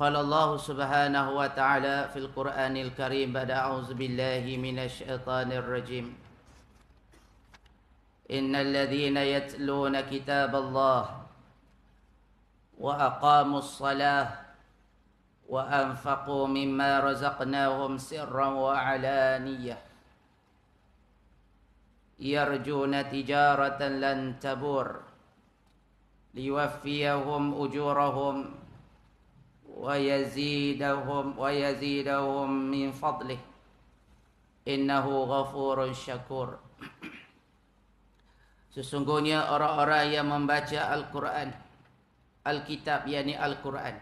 قال الله سبحانه وتعالى في القرآن الكريم بعد أعوذ بالله من الشيطان الرجيم إن الذين يتلون كتاب الله وأقاموا الصلاة وأنفقوا مما رزقناهم سرا وعلانية يرجون تجارة لن تبور ليوفيهم أجورهم ويزيدهم من فضله إنه غفور شكور. Sesungguhnya orang-orang yang membaca Al-Quran, Alkitab yakni Al-Quran,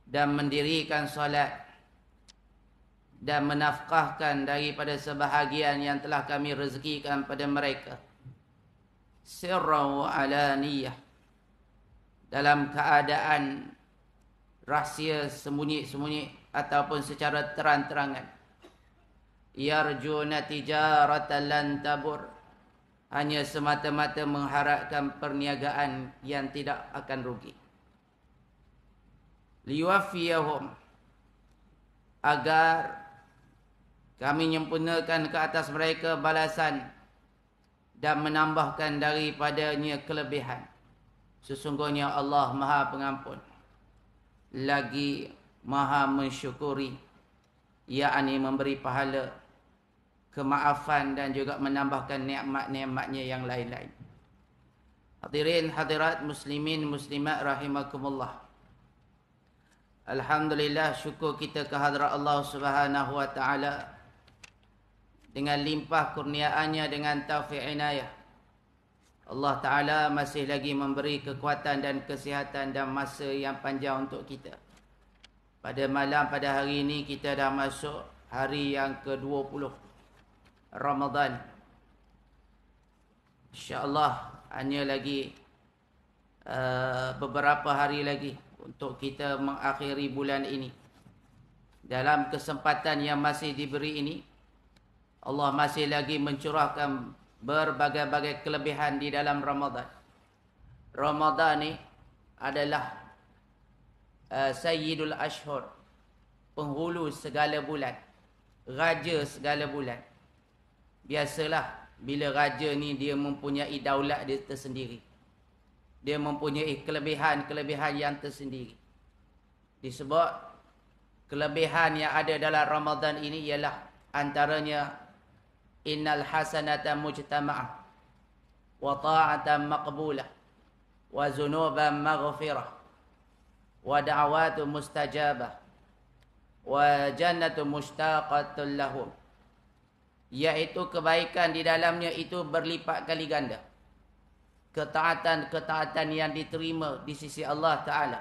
dan mendirikan solat dan menafkahkan daripada sebahagian yang telah kami rezekikan pada mereka, sirran wa alaniyah, dalam keadaan rahsia sembunyi-sembunyi ataupun secara terang-terangan, yarjuna tijaratan lan tabur, hanya semata-mata mengharapkan perniagaan yang tidak akan rugi. Liwafiyahum, agar kami menyempurnakan ke atas mereka balasan dan menambahkan daripadanya kelebihan. Sesungguhnya Allah Maha Pengampun lagi Maha mensyukuri, yakni memberi pahala, kemaafan dan juga menambahkan nikmat-nikmatnya yang lain-lain. Hadirin hadirat muslimin muslimat rahimakumullah. Alhamdulillah, syukur kita kehadrat Allah Subhanahu wa taala dengan limpah kurniaannya, dengan taufik inayah. Allah Ta'ala masih lagi memberi kekuatan dan kesihatan dan masa yang panjang untuk kita. Pada malam pada hari ini kita dah masuk hari yang ke-20 Ramadan. InsyaAllah hanya lagi beberapa hari lagi untuk kita mengakhiri bulan ini. Dalam kesempatan yang masih diberi ini, Allah masih lagi mencurahkan berbagai-bagai kelebihan di dalam Ramadan. Ramadan ni adalah Sayyidul Ashhur, penghulu segala bulan, raja segala bulan. Biasalah bila raja ni dia mempunyai daulat dia tersendiri. Dia mempunyai kelebihan-kelebihan yang tersendiri. Disebut kelebihan yang ada dalam Ramadan ini ialah antaranya innal hasanata mujtama'ah wa ta'atan maqbulah wa zunuban maghfirah wa da'watu mustajabah wa jannatu mushtaqatul lahum, iaitu kebaikan di dalamnya itu berlipat kali ganda, ketaatan-ketaatan yang diterima di sisi Allah Ta'ala,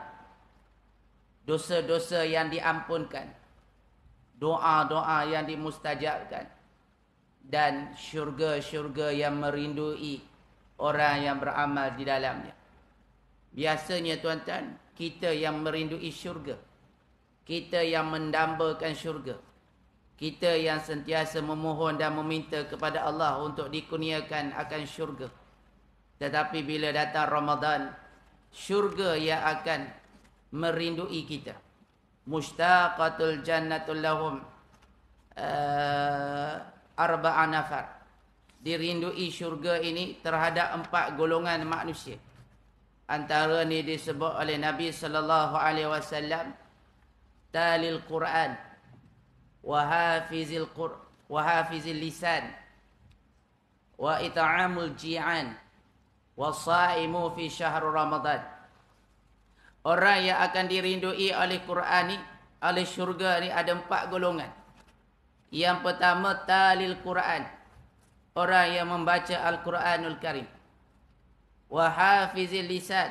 dosa-dosa yang diampunkan, doa-doa yang dimustajabkan, dan syurga-syurga yang merindui orang yang beramal di dalamnya. Biasanya tuan-tuan, kita yang merindui syurga, kita yang mendambakan syurga, kita yang sentiasa memohon dan meminta kepada Allah untuk dikurniakan akan syurga. Tetapi bila datang Ramadan, syurga yang akan merindui kita. Mushtaqatul jannatul lahum arba'a nafar. Dirindui syurga ini terhadap 4 golongan manusia. Antara ni disebut oleh Nabi sallallahu alaihi wasallam talil Quran wa hafizil lisan wa it'amul ji'an wa shaimu fi syahr Ramadan. Orang yang akan dirindui oleh Quran ni, oleh syurga ni, ada 4 golongan. Yang pertama, talil Quran, orang yang membaca Al-Quranul Karim. Wa hafizil lisan,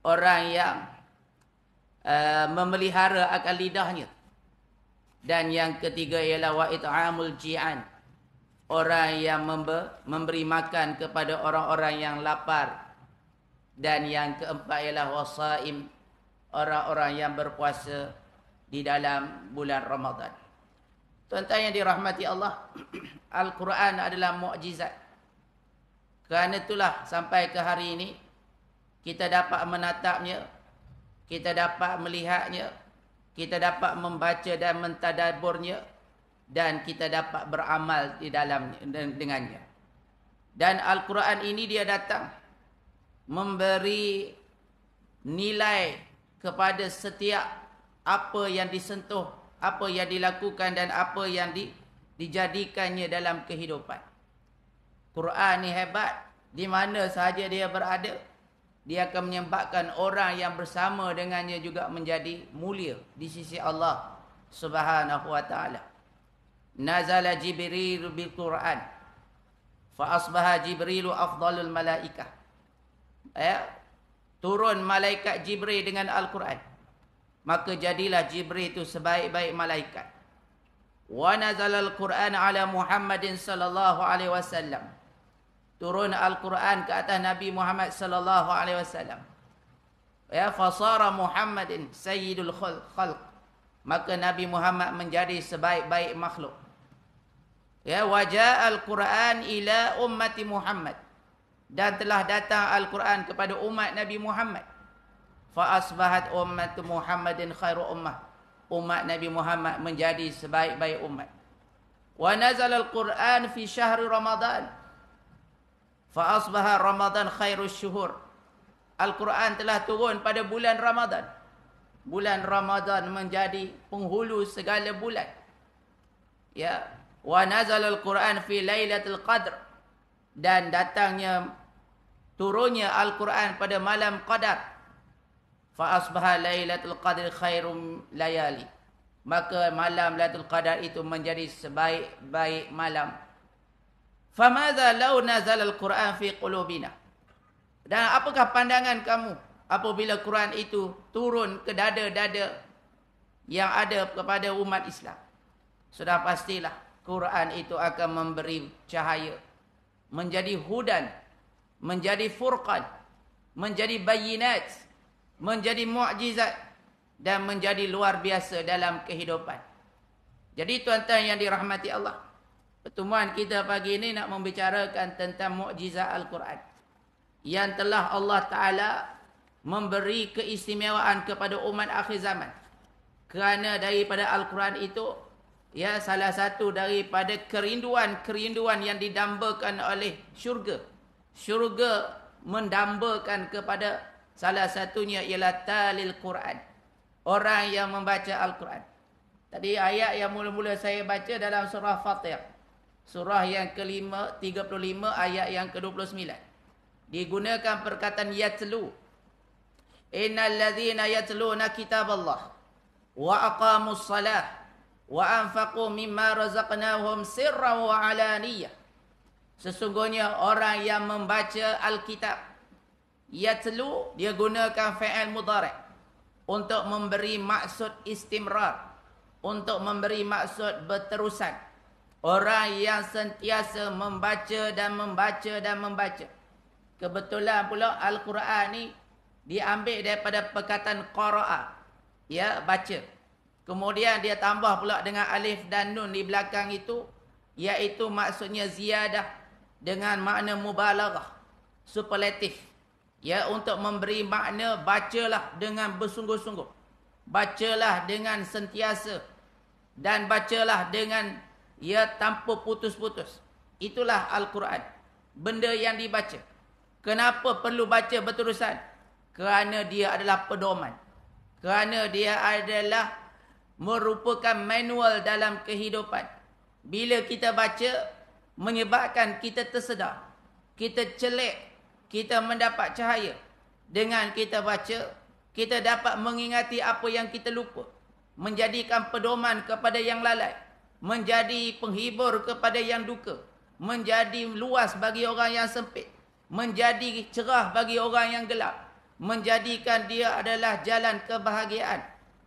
orang yang memelihara akan lidahnya. Dan yang ketiga ialah wa it'amul ji'an, orang yang memberi makan kepada orang-orang yang lapar. Dan yang keempat ialah wasaim, orang-orang yang berpuasa di dalam bulan Ramadan. Tuan-tuan yang dirahmati Allah, Al-Quran adalah mukjizat. Kerana itulah sampai ke hari ini kita dapat menatapnya kita dapat melihatnya, kita dapat membaca dan mentadaburnya, dan kita dapat beramal di dalamnya dengannya. Dan Al-Quran ini dia datang memberi nilai kepada setiap apa yang disentuh, apa yang dilakukan dan apa yang dijadikannya dalam kehidupan. Quran ni hebat, di mana sahaja dia berada, dia akan menyebabkan orang yang bersama dengannya juga menjadi mulia di sisi Allah Subhanahu wa taala. Nazala Jibril bil Quran fa asbaha Jibrilu afdalul malaikah. Turun malaikat Jibril dengan Al-Quran, maka jadilah Jibril itu sebaik-baik malaikat. Wa nazala al-Quran ala Muhammadin sallallahu alaihi wasallam. Turun Al-Quran ke atas Nabi Muhammad sallallahu alaihi wasallam. Fasara Muhammadin sayyidul khalq. Maka Nabi Muhammad menjadi sebaik-baik makhluk. Wajah Al-Quran ila ummati Muhammad. Dan telah datang Al-Quran kepada umat Nabi Muhammad. Fa asbahat ummatu Muhammadin khairu ummah. Umat Nabi Muhammad menjadi sebaik-baik umat. Wa nazala Al-Quran fi syahri Ramadan. Fa asbaha Ramadan khairu syuhur. Al-Quran telah turun pada bulan Ramadan. Bulan Ramadan menjadi penghulu segala bulan. Wa nazala Al-Quran fi Lailatul Qadr. Dan datangnya turunnya Al-Quran pada malam Qadar. Fa asbaha Lailatul Qadr khairum layali. Maka malam Lailatul Qadar itu menjadi sebaik-baik malam. Famadza law nazala Al-Quran fi qulubina. Dan apakah pandangan kamu apabila Quran itu turun ke dada-dada yang ada kepada umat Islam? Sudah pastilah Quran itu akan memberi cahaya, menjadi hudan, menjadi furqan, menjadi bayinat, menjadi mukjizat, dan menjadi luar biasa dalam kehidupan. Jadi tuan-tuan yang dirahmati Allah, pertemuan kita pagi ini nak membicarakan tentang mukjizat Al-Quran yang telah Allah Ta'ala memberi keistimewaan kepada umat akhir zaman. Kerana daripada Al-Quran itu, salah satu daripada kerinduan yang didambakan oleh syurga. Syurga mendambakan kepada salah satunya ialah talil Quran. Orang yang membaca Al-Quran. Tadi ayat yang mula-mula saya baca dalam surah Fatir. Surah yang ke-35 ayat yang ke-29. Digunakan perkataan yatlu. Innal ladzina yatluna kitaballah wa aqamus salah wa anfaqu mimma razaqnahum sirran wa alaniyah. Sesungguhnya orang yang membaca Alkitab, yatlu, dia gunakan fi'il mudhari' untuk memberi maksud istimrar, untuk memberi maksud berterusan. Orang yang sentiasa membaca dan membaca dan membaca. Kebetulan pula Al-Quran ni diambil daripada perkataan qara'a, baca. Kemudian dia tambah pula dengan alif dan nun di belakang itu, iaitu maksudnya ziyadah dengan makna mubalaghah, superlatif. Untuk memberi makna bacalah dengan bersungguh-sungguh. Bacalah dengan sentiasa. Dan bacalah dengan tanpa putus-putus. Itulah Al-Quran. Benda yang dibaca. Kenapa perlu baca berterusan? Kerana dia adalah pedoman. Kerana dia adalah merupakan manual dalam kehidupan. Bila kita baca, menyebabkan kita tersedar, kita celik, kita mendapat cahaya. Dengan kita baca, kita dapat mengingati apa yang kita lupa, menjadikan pedoman kepada yang lalai, menjadi penghibur kepada yang duka, menjadi luas bagi orang yang sempit, menjadi cerah bagi orang yang gelap, menjadikan dia adalah jalan kebahagiaan.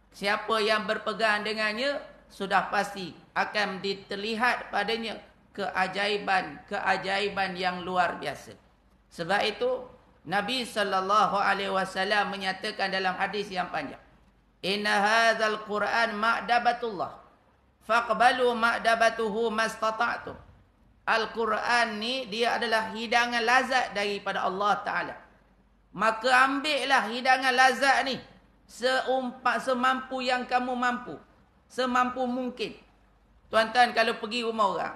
Siapa yang berpegang dengannya, sudah pasti akan terlihat padanya keajaiban yang luar biasa. Sebab itu Nabi SAW menyatakan dalam hadis yang panjang, inna hadzal Quran ma'dabatullah faqbalu ma'dabatuhu mastata'tum. Al-Quran ni dia adalah hidangan lazat daripada Allah Ta'ala. Maka ambillah hidangan lazat ni semampu yang kamu mampu. Semampu mungkin. Tuan-tuan kalau pergi rumah orang,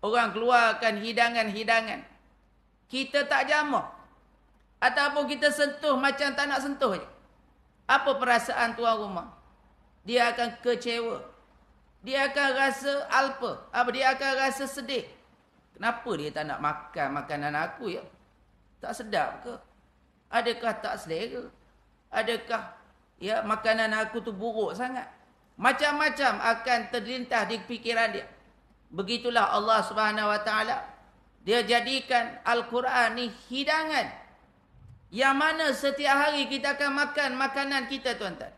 orang keluarkan hidangan-hidangan, kita tak jamah, ataupun kita sentuh macam tak nak sentuh je, apa perasaan tuan rumah? Dia akan kecewa. Dia akan rasa alpa. Dia akan rasa sedih. Kenapa dia tak nak makan makanan aku ya? Tak sedap ke? Adakah tak selera? Adakah ya makanan aku tu buruk sangat? Macam-macam akan terlintas di fikiran dia. Begitulah Allah Subhanahu Wa Taala. Dia jadikan Al-Quran ni hidangan. Yang mana setiap hari kita akan makan makanan kita, tuan-tuan.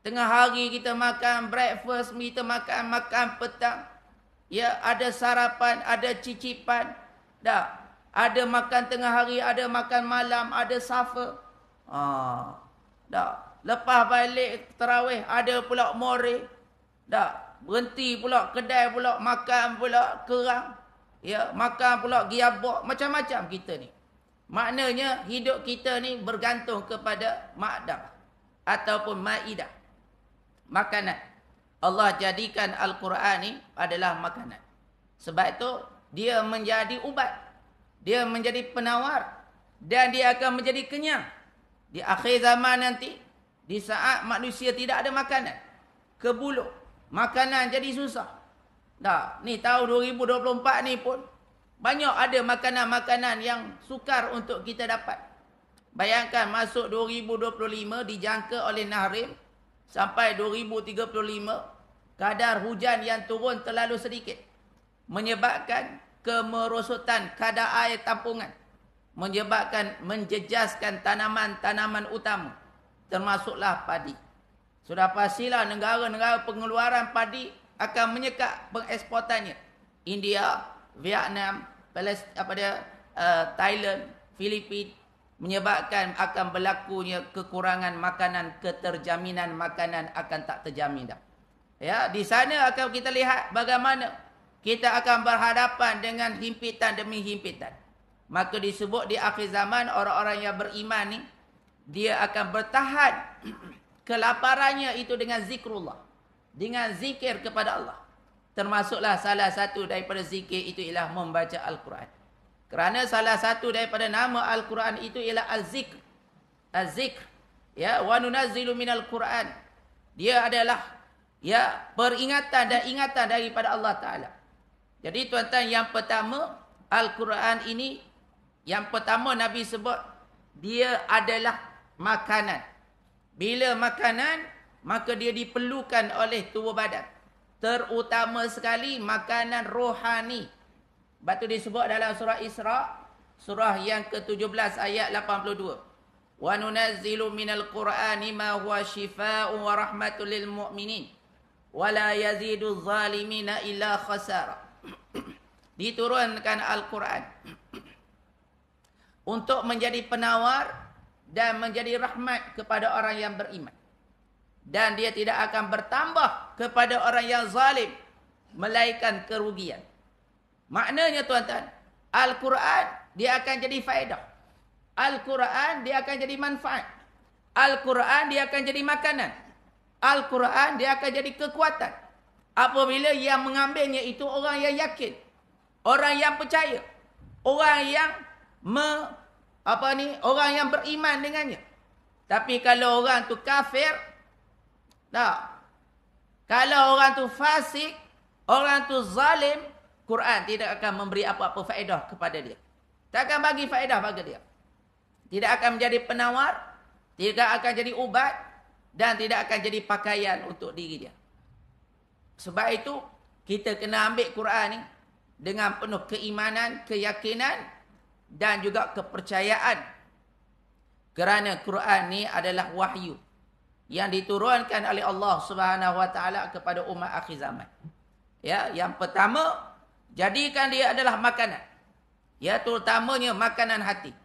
Tengah hari kita makan breakfast, kita makan petang. Ya, ada sarapan, ada cicipan. Dah. Ada makan tengah hari, ada makan malam, ada supper. Dah. Lepas balik tarawih, ada pula more. Dah. Berhenti pula kedai pula, makan pula kerang. Ya, makan pula giabok, macam-macam kita ni. Maknanya hidup kita ni bergantung kepada ma'dah ataupun ma'idah. Makanan. Allah jadikan Al-Quran ni adalah makanan. Sebab itu dia menjadi ubat. Dia menjadi penawar. Dan dia akan menjadi kenyang. Di akhir zaman nanti, di saat manusia tidak ada makanan, kebuluk, makanan jadi susah. Dah, ni tahun 2024 ni pun banyak ada makanan-makanan yang sukar untuk kita dapat. Bayangkan masuk 2025 dijangka oleh Nahrim sampai 2035 kadar hujan yang turun terlalu sedikit, menyebabkan kemerosotan kadar air tampungan, menyebabkan menjejaskan tanaman-tanaman utama, termasuklah padi. Sudah pastilah negara-negara pengeluaran padi akan menyekat pengeksportannya. India, Vietnam, Thailand, Filipina, menyebabkan akan berlakunya kekurangan makanan, keterjaminan makanan akan tak terjamin dah. Ya, di sana akan kita lihat bagaimana kita akan berhadapan dengan himpitan demi himpitan. Maka disebut di akhir zaman orang-orang yang beriman ni, dia akan bertahan kelaparannya itu dengan zikrullah, dengan zikir kepada Allah. Termasuklah salah satu daripada zikir itu ialah membaca Al-Quran. Kerana salah satu daripada nama Al-Quran itu ialah Al-Zikr. Al-Zikr. Ya, wa nunazzilu minal Quran. Dia adalah ya peringatan dan ingatan daripada Allah Taala. Jadi tuan-tuan, yang pertama Al-Quran ini, yang pertama Nabi sebut dia adalah makanan. Bila makanan, maka dia diperlukan oleh tubuh badan. Terutama sekali makanan rohani. Sebab itu disebut dalam surah Isra, surah yang ke-17 ayat 82. Wa nunazzilu minal Qur'ani ma huwa shifaa'un wa rahmatul lil mu'minin wa la yazidu zalimina illa khasara. Diturunkan Al-Quran untuk menjadi penawar dan menjadi rahmat kepada orang yang beriman. Dan dia tidak akan bertambah kepada orang yang zalim, melainkan kerugian. Maknanya tuan-tuan, Al-Quran dia akan jadi faedah. Al-Quran dia akan jadi manfaat. Al-Quran dia akan jadi makanan. Al-Quran dia akan jadi kekuatan. Apabila yang mengambilnya itu orang yang yakin, orang yang percaya, orang yang orang yang beriman dengannya. Tapi kalau orang tu kafir, tak. Kalau orang tu fasik, orang tu zalim, Quran tidak akan memberi apa-apa faedah kepada dia. Tak akan bagi faedah bagi dia. Tidak akan menjadi penawar, tidak akan jadi ubat, dan tidak akan jadi pakaian untuk diri dia. Sebab itu, kita kena ambil Quran ni dengan penuh keimanan, keyakinan, dan juga kepercayaan. Kerana Quran ni adalah wahyu yang diturunkan oleh Allah Subhanahu Wa Taala kepada umat akhir zaman. Ya, yang pertama, jadikan dia adalah makanan. Ya, terutamanya makanan hati.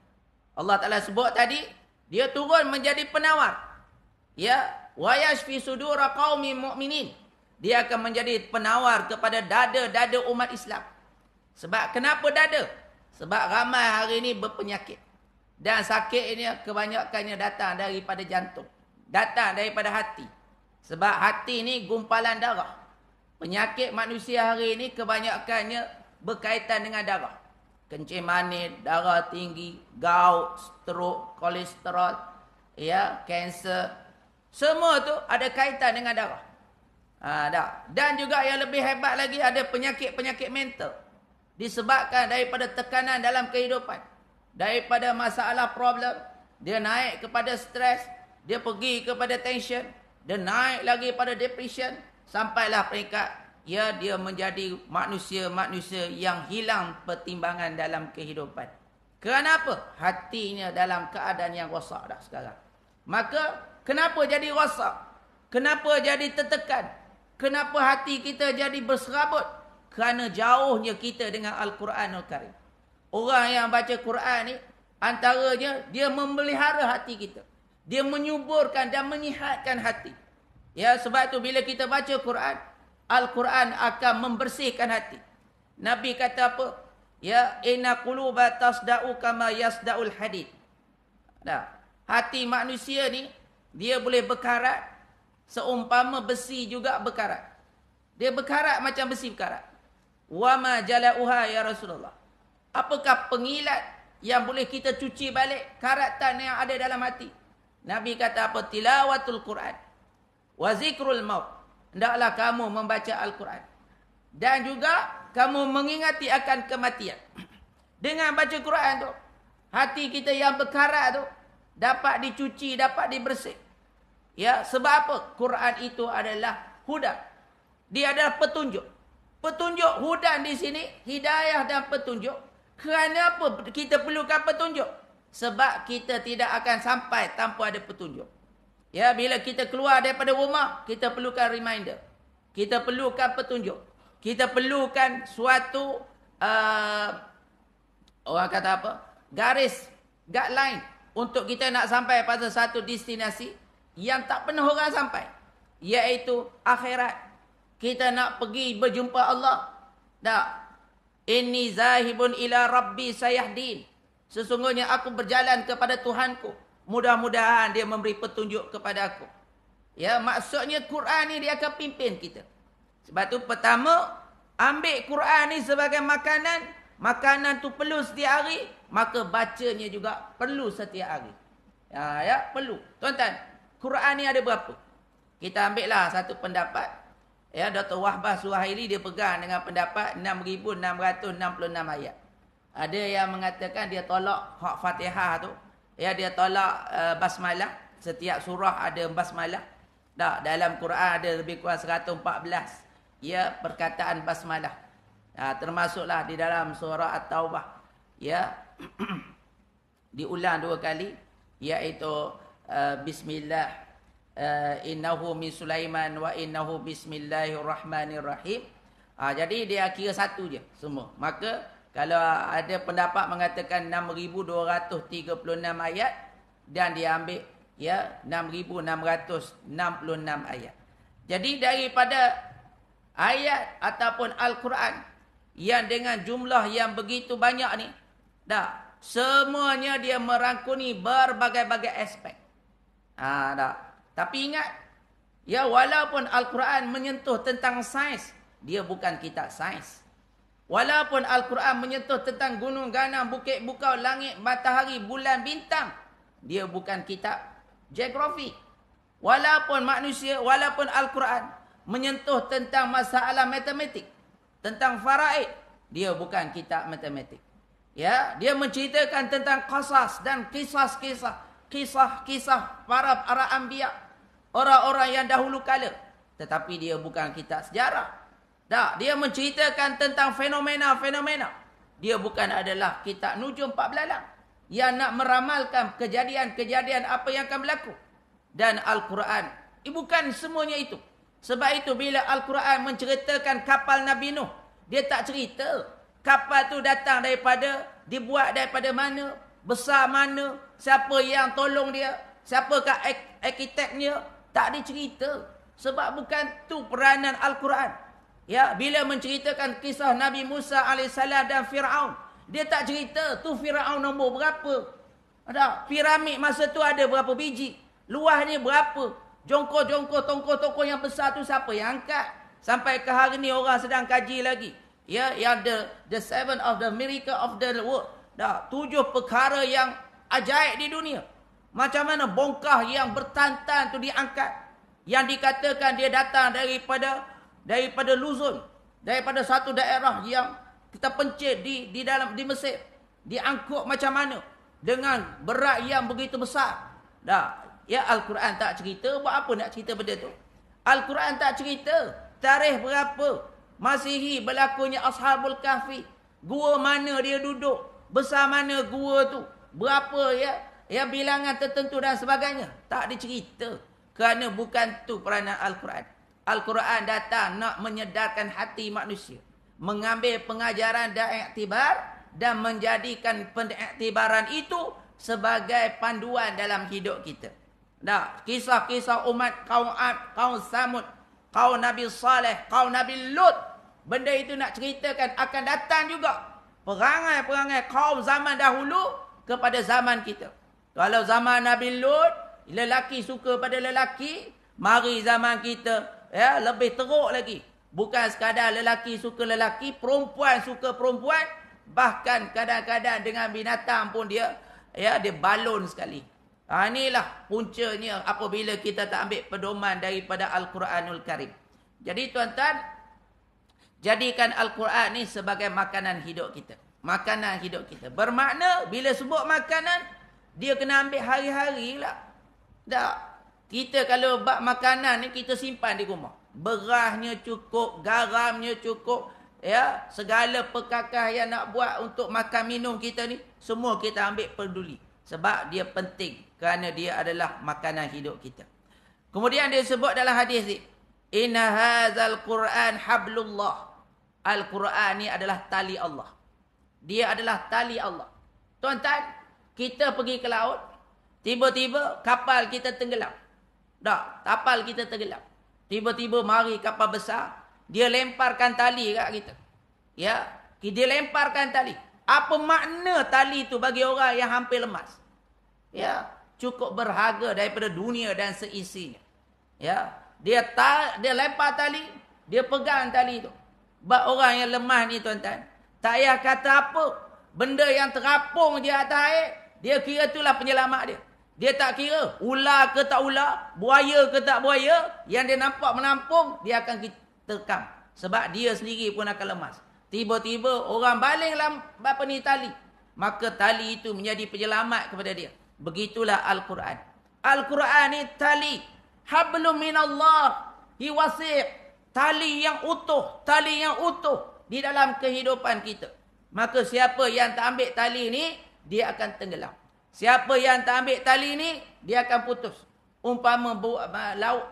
Allah Taala sebut tadi, dia turun menjadi penawar. Ya, wa yashfi sudura qaumin mu'minin. Dia akan menjadi penawar kepada dada-dada umat Islam. Sebab kenapa dada? Sebab ramai hari ini berpenyakit. Dan sakit ini kebanyakannya datang daripada jantung. Datang daripada hati. Sebab hati ni gumpalan darah. Penyakit manusia hari ini kebanyakannya berkaitan dengan darah. Kencing manis, darah tinggi, gout, stroke, kolesterol, ya, kanser. Semua tu ada kaitan dengan darah. Dan juga yang lebih hebat lagi, ada penyakit-penyakit mental. Disebabkan daripada tekanan dalam kehidupan. Daripada masalah problem, dia naik kepada stres, dia pergi kepada tension, dia naik lagi pada depression, sampailah peringkat dia menjadi manusia-manusia yang hilang pertimbangan dalam kehidupan. Kerana apa? Hatinya dalam keadaan yang rosak dah sekarang. Maka kenapa jadi rosak? Kenapa jadi tertekan? Kenapa hati kita jadi berserabut? Kerana jauhnya kita dengan Al-Quranul Karim. Orang yang baca Quran ni, antaranya dia memelihara hati kita. Dia menyuburkan dan menyihatkan hati. Ya, sebab tu bila kita baca Quran, Al-Quran akan membersihkan hati. Nabi kata apa? Ya, inna quluba tasda'u kama yasda'ul hadid. Hati manusia ni, dia boleh berkarat, seumpama besi juga berkarat. Dia berkarat macam besi berkarat. Wa ma jala'uha ya Rasulullah. Apakah pengilat yang boleh kita cuci balik karatan yang ada dalam hati? Nabi kata apa? Tilawatul Quran wa zikrul maut. Hendaklah kamu membaca Al-Quran. Dan juga kamu mengingati akan kematian. Dengan baca Quran tu, hati kita yang berkarat tu dapat dicuci, dapat dibersih. Ya, sebab apa? Quran itu adalah hudan. Dia adalah petunjuk. Petunjuk hudan di sini, hidayah dan petunjuk. Kerana apa kita perlukan petunjuk? Sebab kita tidak akan sampai tanpa ada petunjuk. Ya, bila kita keluar daripada rumah, kita perlukan reminder. Kita perlukan petunjuk. Kita perlukan suatu orang kata apa? Garis, guideline untuk kita nak sampai pada satu destinasi yang tak pernah orang sampai, iaitu akhirat. Kita nak pergi berjumpa Allah. Tak. Inni zahibun ila rabbi sayahdin. Sesungguhnya aku berjalan kepada Tuhanku. Mudah-mudahan dia memberi petunjuk kepada aku. Ya, maksudnya Quran ni dia akan pimpin kita. Sebab tu pertama, ambil Quran ni sebagai makanan. Makanan tu perlu setiap hari, maka bacanya juga perlu setiap hari. Ya, perlu. Tuan-tuan, Quran ni ada berapa? Kita ambillah satu pendapat. Ya, Dr. Wahbah Suhaili dia pegang dengan pendapat 6,666 ayat. Ada yang mengatakan dia tolak hak Fatihah tu. Ya, dia tolak basmalah. Setiap surah ada basmalah. Tak, dalam Quran ada lebih kurang 114 ya perkataan basmalah. Termasuklah di dalam surah At-Taubah. Ya. Diulang 2 kali, iaitu bismillah, innahu min Sulaiman wa innahu bismillahirrahmanirrahim. Jadi dia kira satu je semua. Maka kalau ada pendapat mengatakan 6,236 ayat dan dia ambil ya 6,666 ayat. Jadi daripada ayat ataupun Al-Quran yang dengan jumlah yang begitu banyak ni, dah semuanya dia merangkumi berbagai-bagai aspek. Dah. Tapi ingat, ya walaupun Al-Quran menyentuh tentang sains, dia bukan kitab sains. Walaupun Al-Quran menyentuh tentang gunung ganang, bukit bukau, langit, matahari, bulan, bintang, dia bukan kitab geografi. Walaupun Al-Quran menyentuh tentang masalah matematik, tentang faraid, dia bukan kitab matematik. Ya, dia menceritakan tentang qasas dan kisah-kisah para anbiya, orang-orang yang dahulu kala, tetapi dia bukan kitab sejarah. Tak, dia menceritakan tentang fenomena-fenomena. Dia bukan adalah kitab nujum 4 belalang yang nak meramalkan kejadian-kejadian apa yang akan berlaku. Dan Al-Quran bukan semuanya itu. Sebab itu bila Al-Quran menceritakan kapal Nabi Nuh, dia tak cerita kapal tu datang dibuat daripada mana, besar mana, siapa yang tolong dia, siapakah arkiteknya, tak dicerita. Sebab bukan tu peranan Al-Quran. Ya, bila menceritakan kisah Nabi Musa AS dan Fir'aun, dia tak cerita tu Fir'aun nombor berapa. Ada piramid masa tu ada berapa biji. Luah ni berapa? Jongkok-jongkok, tongkok-tongkok yang besar tu siapa yang angkat? Sampai ke hari ni orang sedang kaji lagi. Ya, yang the seven of the miracle of the world. Dah, 7 perkara yang ajaib di dunia. Macam mana bongkah yang bertantan tu diangkat. Yang dikatakan dia datang daripada Luzon. Daripada satu daerah yang kita pencet di Mesir. Diangkut macam mana? Dengan berat yang begitu besar. Dah, ya Al-Quran tak cerita. Buat apa nak cerita benda tu? Al-Quran tak cerita. Tarikh berapa? Masihi berlakunya Ashabul Kahfi. Gua mana dia duduk? Besar mana gua tu? Berapa ya bilangan tertentu dan sebagainya. Tak dicerita. Kerana bukan tu peranan Al-Quran. Al-Quran datang nak menyedarkan hati manusia. Mengambil pengajaran dan iktibar. Dan menjadikan pengiktibaran itu sebagai panduan dalam hidup kita. Dah, kisah-kisah umat kaum Ad, kaum Samud, kaum Nabi Saleh, kaum Nabi Lut. Benda itu nak ceritakan akan datang juga. Perangai-perangai kaum zaman dahulu kepada zaman kita. Kalau zaman Nabi Lut, lelaki suka pada lelaki, mari zaman kita ya lebih teruk lagi. Bukan sekadar lelaki suka lelaki, perempuan suka perempuan, bahkan kadang-kadang dengan binatang pun dia balon sekali. Inilah puncanya apabila kita tak ambil pedoman daripada Al-Quranul Karim. Jadi tuan-tuan, jadikan Al-Quran ni sebagai makanan hidup kita. Makanan hidup kita. Bermakna bila sebut makanan, dia kena ambil hari-hari lah. Tak. Kita kalau bak makanan ni kita simpan di rumah. Berasnya cukup, garamnya cukup. Ya, segala perkakah yang nak buat untuk makan minum kita ni, semua kita ambil peduli. Sebab dia penting. Kerana dia adalah makanan hidup kita. Kemudian dia sebut dalam hadis ni, inna hadzal Quran hablullah. Al-Quran ni adalah tali Allah. Dia adalah tali Allah. Tuan-tuan, kita pergi ke laut, tiba-tiba kapal kita tenggelam. Tak, kapal kita tenggelam. Tiba-tiba mari kapal besar, dia lemparkan tali kat kita. Ya, dia lemparkan tali. Apa makna tali itu bagi orang yang hampir lemas? Ya, cukup berharga daripada dunia dan seisinya. Ya, dia lempar tali, dia pegang tali itu. Bab orang yang lemah ni tuan-tuan, tak payah kata apa, benda yang terapung je atas air, dia kira itulah penyelamat dia. Dia tak kira ular ke tak ular, buaya ke tak buaya, yang dia nampak menampung, dia akan terkam. Sebab dia sendiri pun akan lemas. Tiba-tiba orang balinglah tali, maka tali itu menjadi penyelamat kepada dia. Begitulah Al-Quran. Al-Quran ni tali. Hablum minallah. Hiwasi'. Tali yang utuh. Tali yang utuh di dalam kehidupan kita. Maka siapa yang tak ambil tali ni, dia akan tenggelam. Siapa yang tak ambil tali ni, dia akan putus. Umpama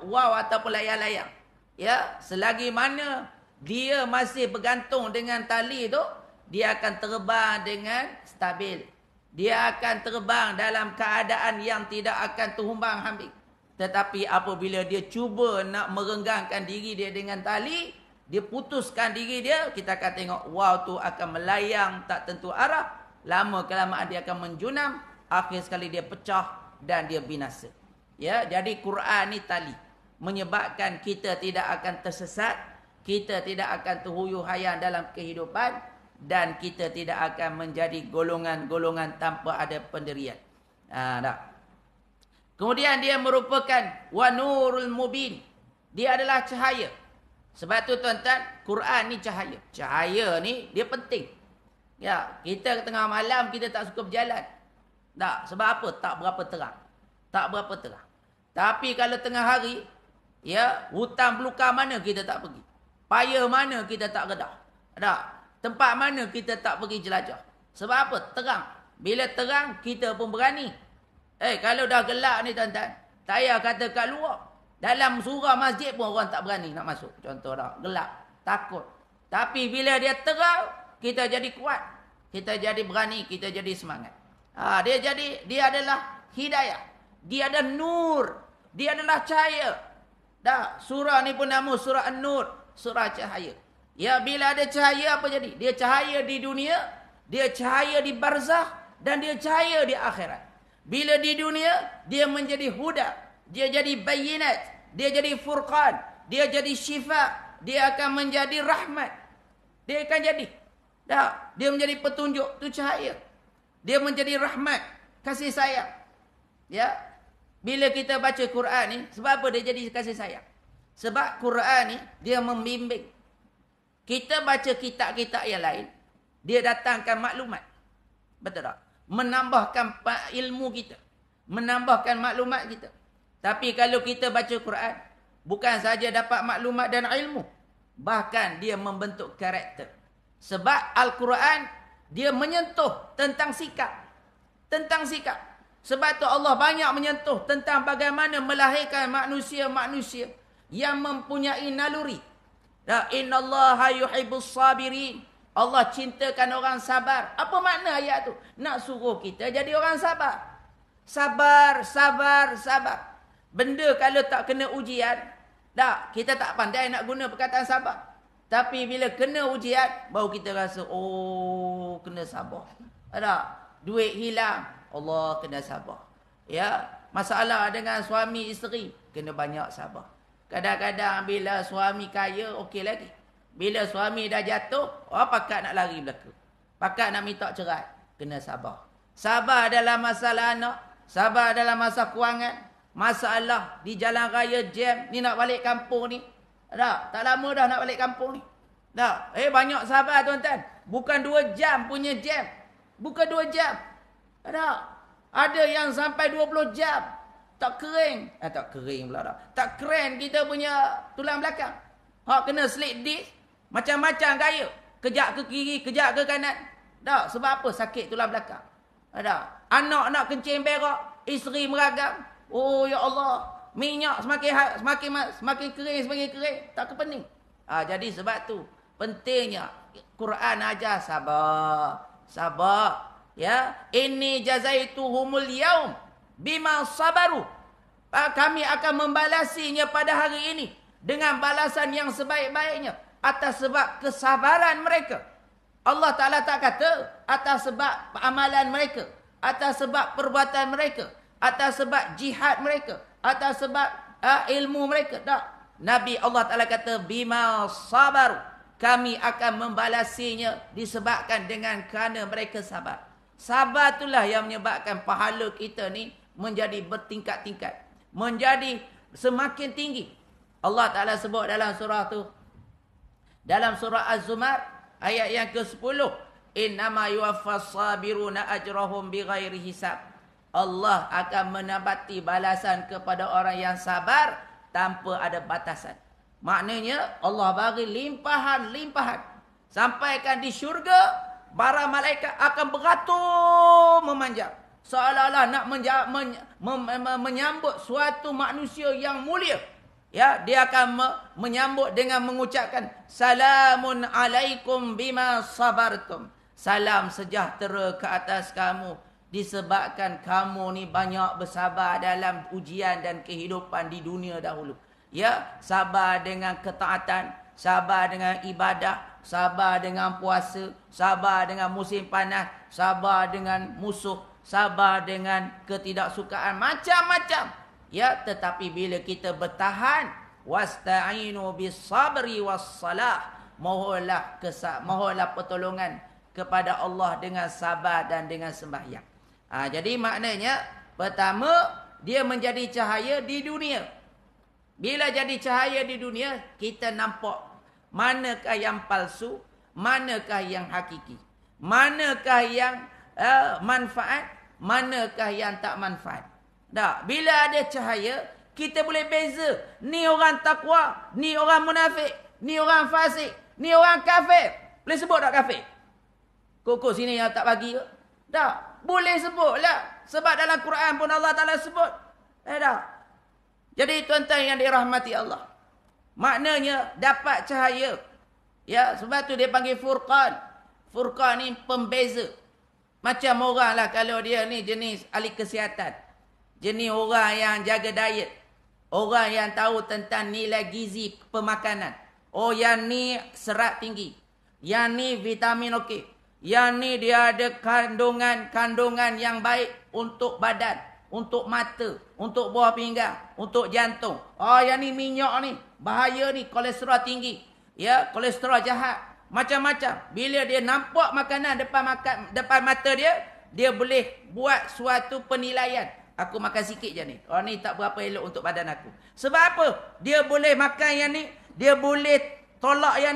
waw ataupun layang-layang. Ya, selagi mana dia masih bergantung dengan tali tu, dia akan terbang dengan stabil. Dia akan terbang dalam keadaan yang tidak akan terhumbang-hambing. Tetapi apabila dia cuba nak merenggangkan diri dia dengan tali, dia putuskan diri dia, kita akan tengok waw tu akan melayang tak tentu arah. Lama kelamaan dia akan menjunam, akhir sekali dia pecah dan dia binasa. Ya, jadi Quran ni tali, menyebabkan kita tidak akan tersesat, kita tidak akan terhuyuh-hayang dalam kehidupan, dan kita tidak akan menjadi golongan-golongan tanpa ada pendirian. Kemudian dia merupakan wa nurul mubin. Dia adalah cahaya. Sebab tu tuan-tuan, Quran ni cahaya. Cahaya ni dia penting. Ya, kita tengah malam kita tak suka berjalan. Tak, sebab apa? Tak berapa terang. Tak berapa terang. Tapi kalau tengah hari, ya, hutan belukar mana kita tak pergi. Payah mana kita tak redah. Tak. Tempat mana kita tak pergi jelajah. Sebab apa? Terang. Bila terang, kita pun berani. Kalau dah gelap ni tuan-tuan, tak payah kata kat luar. Dalam surau masjid pun orang tak berani nak masuk. Contoh dah, gelap. Takut. Tapi bila dia terang, kita jadi kuat. Kita jadi berani, kita jadi semangat. Dia adalah hidayah. Dia ada nur. Dia adalah cahaya. Dah, surah ni pun nama surah An-Nur. Surah cahaya. Ya, bila ada cahaya apa jadi? Dia cahaya di dunia, dia cahaya di barzakh, dan dia cahaya di akhirat. Bila di dunia, dia menjadi huda. dia jadi bayinat, dia jadi furqan, dia jadi syifa, dia akan menjadi rahmat. Dia akan jadi. Dia menjadi petunjuk, itu cahaya. Dia menjadi rahmat, kasih sayang. Ya. Bila kita baca Quran ni, sebab apa dia jadi kasih sayang? Sebab Quran ni dia membimbing. Kita baca kitab-kitab yang lain, dia datangkan maklumat. Betul tak? Menambahkan ilmu kita, menambahkan maklumat kita. Tapi kalau kita baca Quran, bukan saja dapat maklumat dan ilmu, bahkan dia membentuk karakter. Sebab Al-Quran dia menyentuh tentang sikap. Tentang sikap. Sebab tu Allah banyak menyentuh tentang bagaimana melahirkan manusia-manusia yang mempunyai naluri. Innallaha yuhibbus sabirin. Allah cintakan orang sabar. Apa makna ayat tu? Nak suruh kita jadi orang sabar. Sabar, sabar, sabar. Benda kalau tak kena ujian, kita tak pandai nak guna perkataan sabar. Tapi bila kena ujian, baru kita rasa, oh, kena sabar. Duit hilang, Allah kena sabar. Ya, masalah dengan suami isteri, kena banyak sabar. Kadang-kadang bila suami kaya, okey lagi. Bila suami dah jatuh, pakat nak lari belakang. Pakat nak minta cerai. Kena sabar. Sabar dalam masalah anak. Sabar dalam masa kewangan. Masalah di jalan raya jam. Ni nak balik kampung ni. Tak lama dah nak balik kampung ni. Banyak sabar tuan-tuan. Bukan 2 jam punya jam. Bukan 2 jam. Ada yang sampai 20 jam. Tak kering. Tak kering pula dah. Tak keren kita punya tulang belakang. Kena slip disc. Macam-macam gaya. Kejap ke kiri, kejap ke kanan. Sebab apa? Sakit tulang belakang. Anak nak kencing berak, isteri meragam. Oh ya Allah, minyak semakin kering, semakin kering. Tak kepening. Jadi sebab tu pentingnya Quran ajar sabar. Sabar. Ya, inni jazaituhumul yaum bima sabaru. Kami akan membalasinya pada hari ini dengan balasan yang sebaik-baiknya. Atas sebab kesabaran mereka. Allah Ta'ala tak kata atas sebab amalan mereka. Atas sebab perbuatan mereka. Atas sebab jihad mereka. Atas sebab ilmu mereka. Tak. Nabi Allah Ta'ala kata, bima sabar. Kami akan membalasinya disebabkan dengan kerana mereka sabar. Sabar itulah yang menyebabkan pahala kita ni menjadi bertingkat-tingkat. Menjadi semakin tinggi. Allah Ta'ala sebut dalam surah tu. Dalam surah Az-Zumar ayat yang ke-10, innama yuwaffas sabiruna ajrahum bighairi hisab. Allah akan menabati balasan kepada orang yang sabar tanpa ada batasan. Maknanya Allah bagi limpahan-limpahan. Sampaikan di syurga, para malaikat akan beratur memanjang. Seolah-olah nak menyambut suatu manusia yang mulia. Ya, dia akan menyambut dengan mengucapkan salamun alaikum bima sabartum. Salam sejahtera ke atas kamu disebabkan kamu ni banyak bersabar dalam ujian dan kehidupan di dunia dahulu. Ya, sabar dengan ketaatan, sabar dengan ibadah, sabar dengan puasa, sabar dengan musim panas, sabar dengan musuh, sabar dengan ketidaksukaan, macam-macam. Ya, tetapi bila kita bertahan, wasta'inu bis-sabri was-salah, mohonlah pertolongan kepada Allah dengan sabar dan dengan sembahyang. Jadi maknanya, pertama, dia menjadi cahaya di dunia. Bila jadi cahaya di dunia, kita nampak manakah yang palsu, manakah yang hakiki, manakah yang manfaat, manakah yang tak manfaat. Bila ada cahaya, kita boleh beza. Ni orang takwa, ni orang munafik, ni orang fasik, ni orang kafir. Boleh sebut tak kafir? Kok sini yang tak bagi ke? Tak. Boleh sebut lah. Sebab dalam Quran pun Allah Ta'ala sebut. Tak. Jadi tuan-tuan yang dirahmati Allah. Maknanya dapat cahaya. Ya, sebab tu dia panggil Furqan. Furqan ni pembeza. Macam orang lah kalau dia ni jenis ahli kesihatan. Jenis orang yang jaga diet. Orang yang tahu tentang nilai gizi pemakanan. Oh, yang ni serat tinggi. Yang ni vitamin okey. Yang ni dia ada kandungan yang baik untuk badan. untuk mata, untuk buah pinggang, untuk jantung. Oh, yang ni minyak ni, bahaya ni, kolesterol tinggi. Ya, kolesterol jahat. Macam-macam. Bila dia nampak makanan depan mata dia, dia boleh buat suatu penilaian. Aku makan sikit je ni. Oh, ni tak berapa elok untuk badan aku. Sebab apa? Dia boleh makan yang ni, dia boleh tolak yang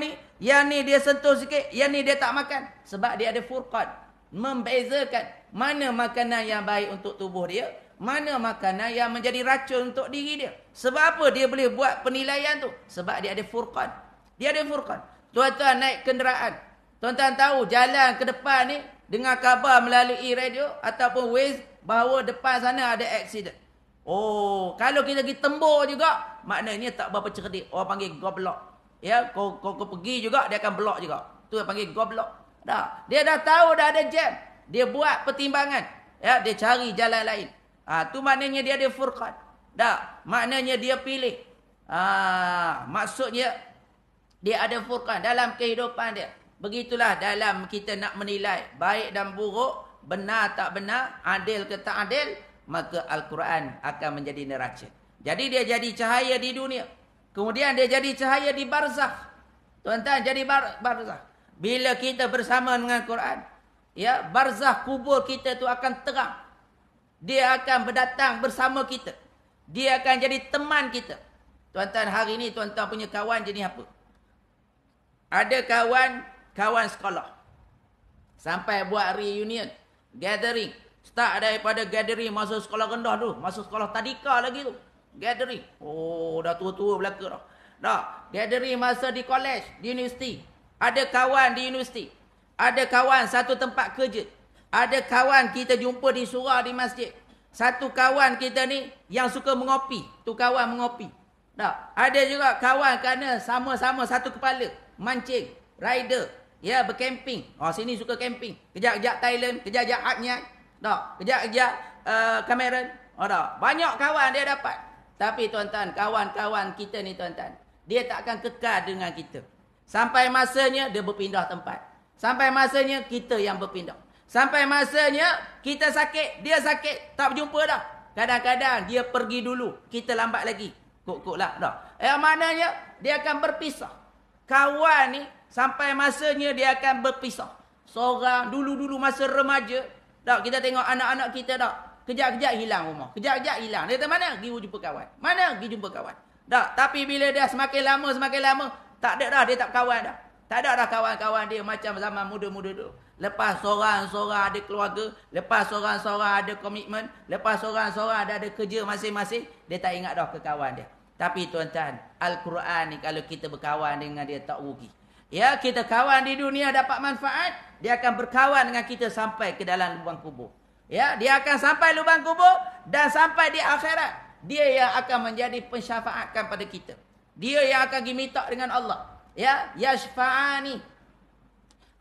ni dia sentuh sikit, yang ni dia tak makan. Sebab dia ada furqan. Membezakan mana makanan yang baik untuk tubuh dia, mana makanan yang menjadi racun untuk diri dia. Sebab apa dia boleh buat penilaian tu? Sebab dia ada furqan. Dia ada furqan. Tuan-tuan naik kenderaan, tuan-tuan tahu jalan ke depan ni dengar khabar melalui radio ataupun Waze bahawa depan sana ada aksiden. Oh, kalau kita pergi tembur juga, maknanya tak berapa cerdik. Orang panggil goblok. Ya, kau pergi juga, dia akan blok juga. Tu yang panggil goblok. Dah, dia dah tahu dah ada jam. Dia buat pertimbangan. Ya, dia cari jalan lain. Tu maknanya dia ada furqan. Dah, maknanya dia pilih. Maksudnya dia ada furqan dalam kehidupan dia. Begitulah dalam kita nak menilai baik dan buruk, benar tak benar, adil ke tak adil, maka Al-Quran akan menjadi neraca. Jadi dia jadi cahaya di dunia. Kemudian dia jadi cahaya di barzakh. Tuan-tuan, jadi barzakh. Bila kita bersama dengan Quran, ya, barzakh kubur kita tu akan terang. Dia akan berdatang bersama kita. Dia akan jadi teman kita. Tuan-tuan, hari ni tuan-tuan punya kawan jenis apa? Ada kawan sekolah. Sampai buat reunion, gathering. Start daripada gathering masa sekolah rendah tu, masa sekolah tadika lagi tu. Gathering. Oh, dah tua-tua belaka dah. Dah, gathering masa di college, di universiti. Ada kawan di universiti. Ada kawan satu tempat kerja. Ada kawan kita jumpa di surau di masjid. Satu kawan kita ni yang suka mengopi. Tu kawan mengopi. Dah, ada juga kawan kerana sama-sama satu kepala. Mancing, rider, ya, bercamping. Oh, sini suka camping. Kejap-kejap Thailand, kejap-kejap Adnyai. Dah, kejap-kejap Cameron. Oh, dah, banyak kawan dia dapat. Tapi tuan-tuan, kawan-kawan kita ni tuan-tuan, dia tak akan kekal dengan kita. Sampai masanya dia berpindah tempat. Sampai masanya kita yang berpindah. Sampai masanya kita sakit, dia sakit, tak berjumpa dah. Kadang-kadang dia pergi dulu, kita lambat lagi. Kok lah dah. Maknanya dia akan berpisah. Kawan ni sampai masanya dia akan berpisah. Seorang dulu-dulu masa remaja, dah kita tengok anak-anak kita dah. Kejap-kejap hilang rumah. Kejap-kejap hilang. Dia kata, mana pergi jumpa kawan? Mana pergi jumpa kawan? Dah, tapi bila dia semakin lama, tak ada dah dia tak kawan dah. Tak ada dah kawan-kawan dia macam zaman muda-muda dulu. Lepas seorang-seorang ada keluarga, lepas seorang-seorang ada komitmen, lepas seorang-seorang ada kerja masing-masing, dia tak ingat dah ke kawan dia. Tapi tuan-tuan, Al-Quran ni kalau kita berkawan dengan dia tak rugi. Ya, kita kawan di dunia dapat manfaat, dia akan berkawan dengan kita sampai ke dalam lubang kubur. Ya, dia akan sampai lubang kubur dan sampai di akhirat. Dia yang akan menjadi pensyafaatkan pada kita. Dia yang akan diminta dengan Allah. Ya, yashfa'ani.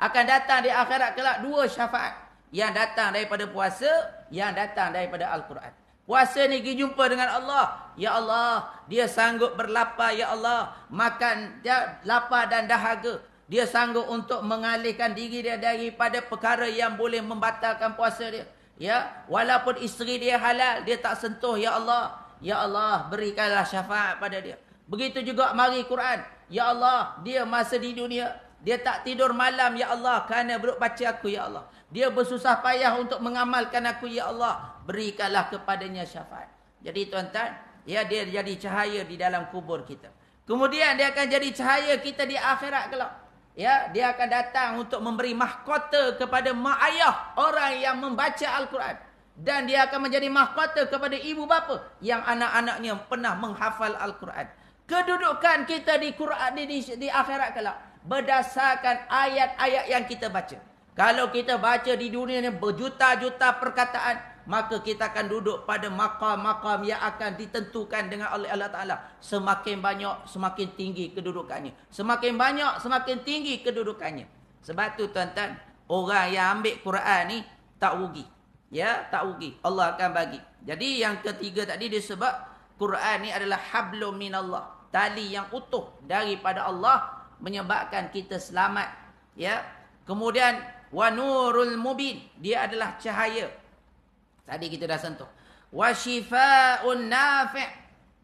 Akan datang di akhirat kelak dua syafaat. Yang datang daripada puasa, yang datang daripada Al-Quran. Puasa ni pergi jumpa dengan Allah. Ya Allah, dia sanggup berlapar. Ya Allah, makan dia lapar dan dahaga. Dia sanggup untuk mengalihkan diri dia daripada perkara yang boleh membatalkan puasa dia. Ya, walaupun isteri dia halal, dia tak sentuh. Ya Allah, ya Allah, berikanlah syafaat pada dia. Begitu juga mari Quran. Ya Allah, dia masa di dunia, dia tak tidur malam. Ya Allah, kerana duduk baca aku. Ya Allah, dia bersusah payah untuk mengamalkan aku. Ya Allah, berikanlah kepadanya syafaat. Jadi tuan-tuan, ya, dia jadi cahaya di dalam kubur kita. Kemudian dia akan jadi cahaya kita di akhirat kelak. Ya, dia akan datang untuk memberi mahkota kepada mak ayah orang yang membaca Al-Quran. Dan dia akan menjadi mahkota kepada ibu bapa yang anak-anaknya pernah menghafal Al-Quran. Kedudukan kita di Quran di akhirat kelak berdasarkan ayat-ayat yang kita baca. Kalau kita baca di dunia ni berjuta-juta perkataan, maka kita akan duduk pada maqam-maqam yang akan ditentukan dengan oleh Allah Ta'ala. Semakin banyak, semakin tinggi kedudukannya. Semakin banyak, semakin tinggi kedudukannya. Sebab tu tuan-tuan, orang yang ambil Quran ni tak rugi. Ya, tak rugi. Allah akan bagi. Jadi yang ketiga tadi disebut Quran ni adalah hablum minallah. Tali yang utuh daripada Allah menyebabkan kita selamat. Ya. Kemudian wa nurul mubin, dia adalah cahaya. Tadi kita dah sentuh. Wa syifaa'un nafi'.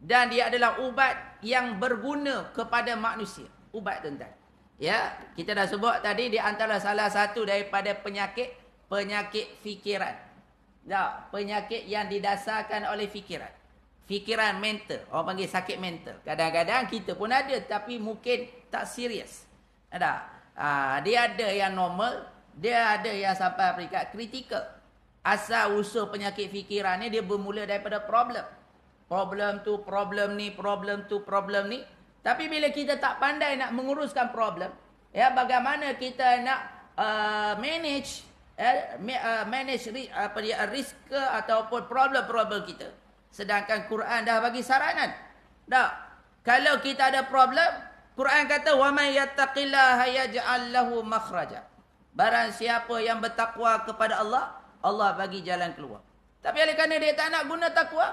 Dan dia adalah ubat yang berguna kepada manusia. Ubat, tuan-tuan. Ya, kita dah sebut tadi di antara salah satu daripada penyakit fikiran. Ya, penyakit yang didasarkan oleh fikiran. Fikiran mental. Orang panggil sakit mental. Kadang-kadang kita pun ada tapi mungkin tak serius. Ada. Dia ada yang normal, dia ada yang sampai peringkat kritikal. Asal usul penyakit fikiran ni dia bermula daripada problem. Problem tu, problem ni, problem tu, problem ni. Tapi bila kita tak pandai nak menguruskan problem, ya, bagaimana kita nak manage risk ataupun problem-problem kita. Sedangkan Quran dah bagi saranan. Dah. Kalau kita ada problem, Quran kata wa may yattaqillaha yaj'al lahu makhraja. Barang siapa yang bertakwa kepada Allah, Allah bagi jalan keluar. Tapi oleh kerana dia tak nak guna takwa,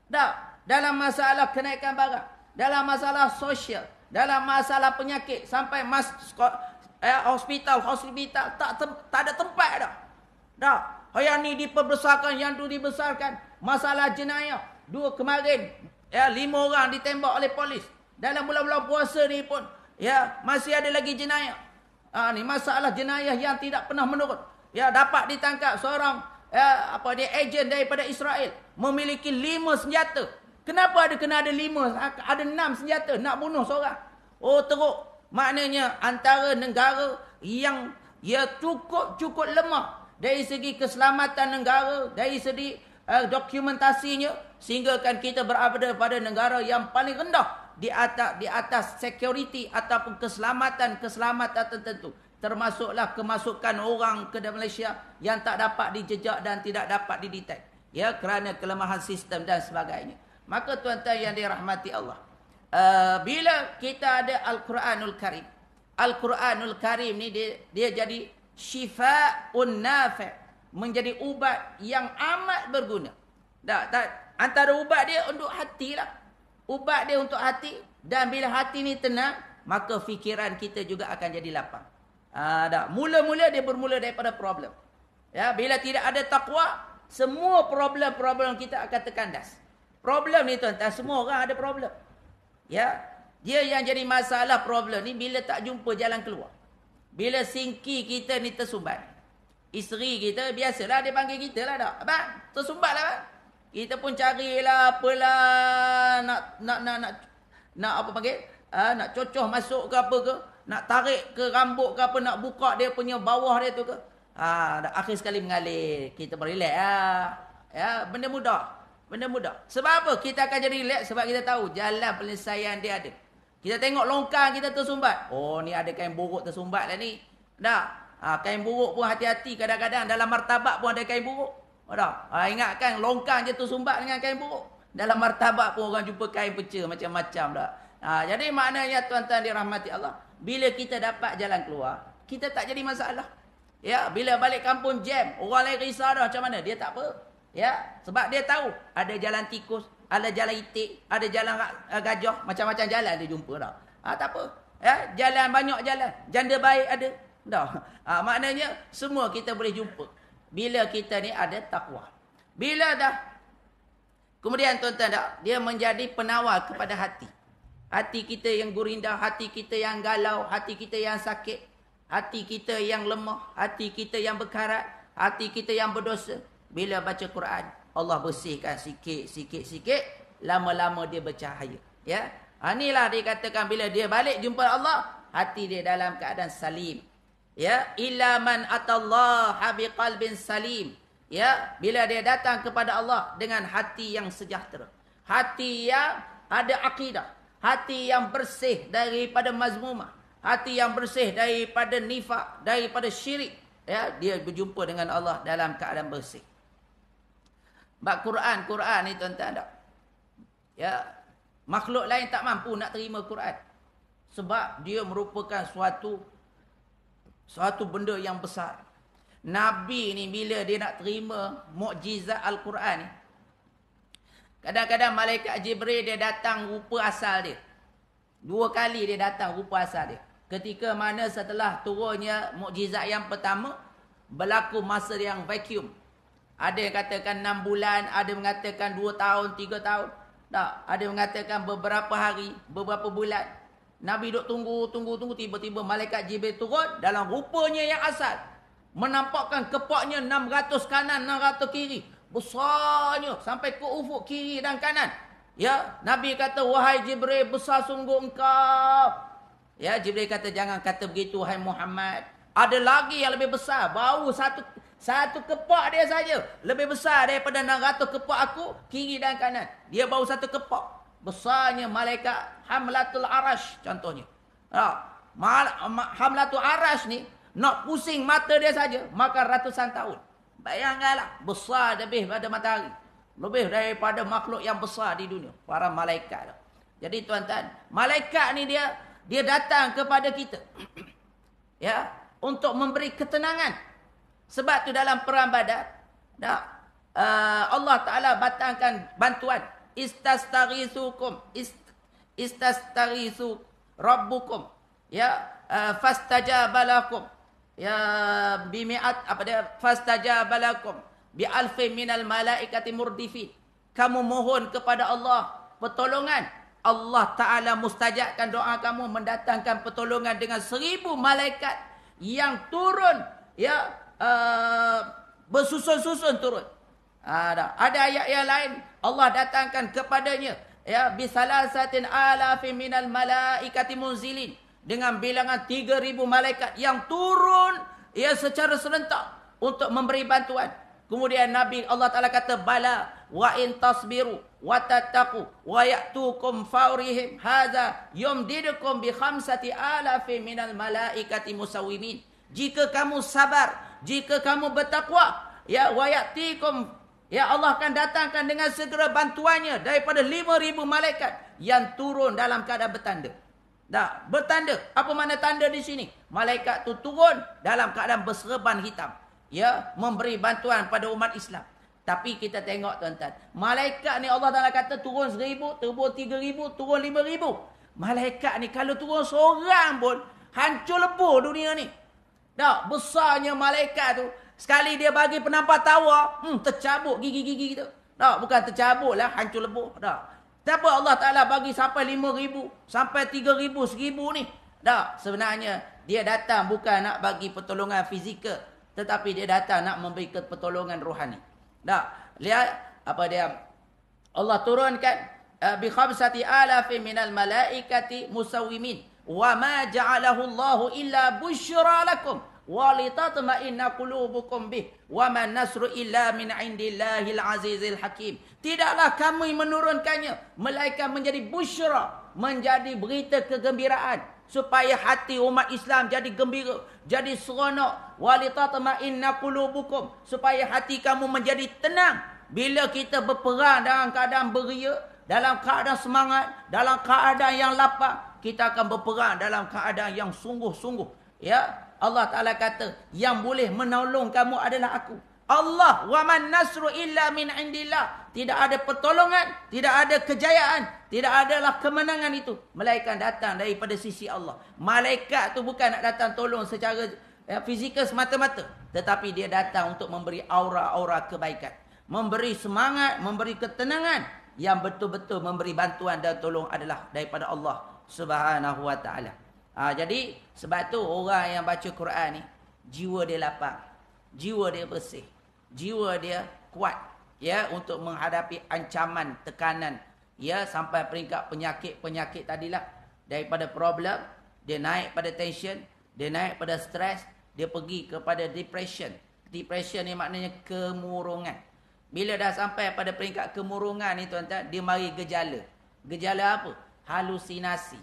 dah, dalam masalah kenaikan barang, dalam masalah sosial, dalam masalah penyakit, sampai hospital tak ada tempat dah. Dah, yang ni diperbesarkan, yang tu dibesarkan. Masalah jenayah, 2 kemarin, 5 orang ditembak oleh polis. Dalam bulan-bulan puasa ni pun, ya, masih ada lagi jenayah. Ni masalah jenayah yang tidak pernah menurun. Ya, dapat ditangkap seorang ejen daripada Israel memiliki 5 senjata. Kenapa kena ada 5? Ada 6 senjata nak bunuh seorang. Oh, teruk. Maknanya antara negara yang cukup lemah dari segi keselamatan negara, dari segi dokumentasinya, sehingga kan kita berada pada negara yang paling rendah di atas security ataupun keselamatan tertentu. Termasuklah kemasukan orang ke Malaysia yang tak dapat dijejak dan tidak dapat didetek. Ya, kerana kelemahan sistem dan sebagainya. Maka tuan-tuan yang dirahmati Allah, bila kita ada Al-Quranul Karim, Al-Quranul Karim ni dia jadi syifaa'un nafi', menjadi ubat yang amat berguna. Antara ubat dia untuk hati lah. Ubat dia untuk hati. Dan bila hati ni tenang, maka fikiran kita juga akan jadi lapang. Mula-mula dia bermula daripada problem. Ya, bila tidak ada takwa, semua problem-problem kita akan terkandas. Problem ni tuan-tuan, semua orang ada problem. Ya, dia yang jadi masalah problem ni bila tak jumpa jalan keluar. Bila singki kita ni tersumbat. Isteri kita, biasalah dia panggil kita lah tak. Abang, tersumbat lah bang. Kita pun carilah apalah, nak apa panggil? Nak cocoh masuk ke apa ke. Nak tarik ke rambut ke apa, nak buka dia punya bawah dia tu ke. Akhir sekali mengalir. Kita berilek lah. Ya, benda mudah. Sebab apa? Kita akan jadi relax sebab kita tahu jalan penyelesaian dia ada. Kita tengok longkang kita tersumbat. Oh, ni ada kain buruk tersumbat lah ni. Dah. Kain buruk pun hati-hati. Kadang-kadang dalam martabak pun ada kain buruk. Ingatkan longkang je tersumbat dengan kain buruk. Dalam martabak pun orang jumpa kain pecah macam-macam dah. Jadi maknanya tuan-tuan dirahmati Allah, bila kita dapat jalan keluar, kita tak jadi masalah. Ya, bila balik kampung jam, orang lain risau dah macam mana, dia tak apa. Ya, sebab dia tahu ada jalan tikus, ada jalan itik, ada jalan gajah, macam-macam jalan dia jumpa dah. Tak apa. Ya, jalan banyak jalan. Janda baik ada. Dah. Maknanya semua kita boleh jumpa bila kita ni ada takwa. Bila dah, kemudian tuan-tuan dia menjadi penawar kepada hati. Hati kita yang gurinda, hati kita yang galau, hati kita yang sakit, hati kita yang lemah, hati kita yang berkarat, hati kita yang berdosa. Bila baca Quran, Allah bersihkan sikit, lama-lama dia bercahaya. Ya, inilah dikatakan bila dia balik jumpa Allah, hati dia dalam keadaan salim. Ya, illa man atallaha biqalbin salim. Ya, bila dia datang kepada Allah dengan hati yang sejahtera, hati yang ada akidah, hati yang bersih daripada mazmumah, hati yang bersih daripada nifak, daripada syirik, ya, dia berjumpa dengan Allah dalam keadaan bersih. Bab Quran ni tuan-tuan tak? Ya, makhluk lain tak mampu nak terima Quran. Sebab dia merupakan suatu benda yang besar. Nabi ni bila dia nak terima mukjizat Al-Quran ni, kadang-kadang malaikat Jibril dia datang rupa asal dia. 2 kali dia datang rupa asal dia. Ketika mana setelah turunnya mukjizat yang pertama, berlaku masa yang vacuum. Ada yang katakan 6 bulan, ada yang mengatakan 2 tahun, 3 tahun. Tak, ada yang mengatakan beberapa hari, beberapa bulan. Nabi duk tunggu, tiba-tiba malaikat Jibril turun dalam rupanya yang asal. Menampakkan kepaknya 600 kanan, 600 kiri. Besarnya sampai ke ufuk kiri dan kanan. Ya, Nabi kata, wahai Jibril, besar sungguh engkau. Ya, Jibril kata, jangan kata begitu, wahai Muhammad. Ada lagi yang lebih besar. Bau satu kepak dia saja. Lebih besar daripada 600 kepak aku, kiri dan kanan. Dia bau satu kepak. Besarnya malaikat Hamlatul Arash contohnya. Hamlatul Arash ni, nak pusing mata dia saja, makan ratusan tahun. Bayangkanlah, besar lebih pada matahari. Lebih daripada makhluk yang besar di dunia. Para malaikat. Jadi tuan-tuan, malaikat ni dia datang kepada kita. Ya, untuk memberi ketenangan. Sebab tu dalam perang Badar, Allah Ta'ala batangkan bantuan. Istastaghisu rabbukum. Ya, fastajabalakum. Ya, bimi'at apa dia? Fastajabalakum bi alfin minal malaikati murdifin. Kamu mohon kepada Allah pertolongan. Allah Ta'ala mustajabkan doa kamu, mendatangkan pertolongan dengan 1000 malaikat yang turun, ya, bersusun-susun turun. Ada ayat yang lain Allah datangkan kepadanya, ya, bisalasatin alafin minal malaikati munzilin, dengan bilangan 3000 malaikat yang turun, ya, secara serentak untuk memberi bantuan. Kemudian Nabi Allah Ta'ala kata, bala wa in tasbiru wa tattaqu wa ya'tukum faurihim hadza yumdidukum bi 5000 minal malaikati musawwimin. Jika kamu sabar, jika kamu bertakwa, ya, wa ya'tikum, ya, Allah akan datangkan dengan segera bantuannya daripada 5000 malaikat yang turun dalam keadaan bertanda. Dah, bertanda. Apa makna tanda di sini? Malaikat tu turun dalam keadaan berserban hitam. Ya, memberi bantuan pada umat Islam. Tapi kita tengok tuan-tuan, malaikat ni Allah Ta'ala kata turun 1000, turun 3000, turun 5000. Malaikat ni kalau turun seorang pun hancur lebur dunia ni. Dah, besarnya malaikat tu, sekali dia bagi penampak tawa, tercabut gigi-gigi kita. Dah, bukan tercabut lah, hancur lebur. Dah. Tapi Allah Ta'ala bagi sampai 5000, sampai 3000, 1000 ni. Dah, sebenarnya dia datang bukan nak bagi pertolongan fizikal, tetapi dia datang nak memberi pertolongan rohani. Dah, lihat apa dia, Allah turunkan bi 5000 minal malaikati musawwimin. Wa ma ja'alahu Allahu illa busyra lakum wa litatma'inna qulubukum bih wa man nasru illa min indillahil azizil hakim. Tidaklah kami menurunkannya melainkan menjadi busyra, menjadi berita kegembiraan, supaya hati umat Islam jadi gembira, jadi seronok. Wa litatma'inna qulubukum, supaya hati kamu menjadi tenang. Bila kita berperang dalam keadaan beria, dalam keadaan semangat, dalam keadaan yang lapar, kita akan berperang dalam keadaan yang sungguh-sungguh. Ya, Allah Ta'ala kata, yang boleh menolong kamu adalah aku. Allah, wa man nasru illa min indillah. Tidak ada pertolongan, tidak ada kejayaan, tidak adalah kemenangan itu, melainkan datang daripada sisi Allah. Malaikat tu bukan nak datang tolong secara fizikal semata-mata, tetapi dia datang untuk memberi aura-aura kebaikan, memberi semangat, memberi ketenangan. Yang betul-betul memberi bantuan dan tolong adalah daripada Allah Subhanahu wa ta'ala. Jadi sebab tu orang yang baca Quran ni, jiwa dia lapang, jiwa dia bersih, jiwa dia kuat, ya, untuk menghadapi ancaman, tekanan, ya, sampai peringkat penyakit tadilah. Daripada problem, dia naik pada tension, dia naik pada stres, dia pergi kepada depression. Depression ni maknanya kemurungan. Bila dah sampai pada peringkat kemurungan ni tuan-tuan, dia mari gejala. Gejala apa? Halusinasi.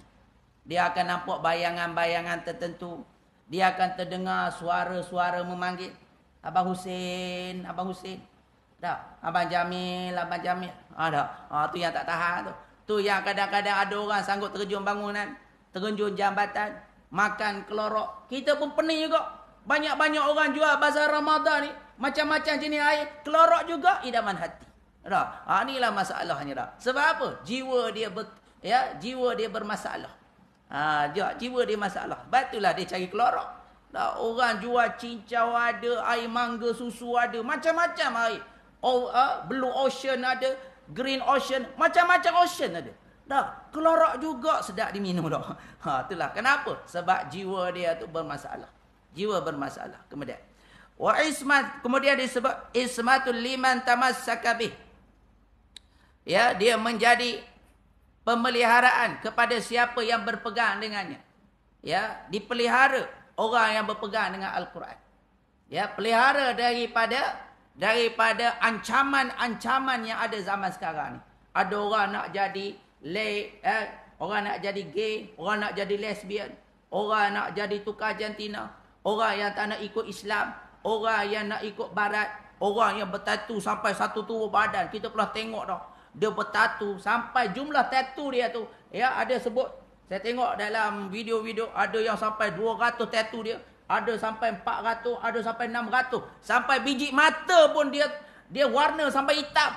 Dia akan nampak bayangan-bayangan tertentu. Dia akan terdengar suara-suara memanggil. Abang Hussein, Abang Hussein. Tak? Abang Jamil, Abang Jamil. Tak? Tu yang tak tahan tu. Tu yang kadang-kadang ada orang sanggup terjun bangunan, terjun jambatan, makan kelorok. Kita pun pening juga. Banyak-banyak orang jual bazar Ramadan ni, macam-macam jenis air, kelorok juga idaman hati. Dah. Inilah masalahnya dah. Sebab apa? Jiwa dia jiwa dia bermasalah. Jiwa dia masalah. Batulah dia cari kelorok. Dah, orang jual cincau ada, air mangga, susu ada, macam-macam air. Blue ocean ada, green ocean, macam-macam ocean ada. Dah, kelorak juga sedap diminum dah. Itulah kenapa? Sebab jiwa dia tu bermasalah. Jiwa bermasalah. Kemudian wa ismat, kemudian disebut ismatul liman tamassaka bih. Ya, dia menjadi pemeliharaan kepada siapa yang berpegang dengannya. Ya, dipelihara orang yang berpegang dengan Al-Quran. Ya, pelihara daripada ancaman-ancaman yang ada zaman sekarang ni. Ada orang nak jadi orang nak jadi gay, orang nak jadi lesbian, orang nak jadi tukar jantina, orang yang tak nak ikut Islam, orang yang nak ikut barat, orang yang bertatu sampai satu tubuh badan. Kita pernah tengok dah. Dia bertatu sampai jumlah tatu dia tu, ya, ada sebut. Saya tengok dalam video-video ada yang sampai 200 tatu dia, ada sampai 400, ada sampai 600. Sampai biji mata pun dia warna sampai hitam.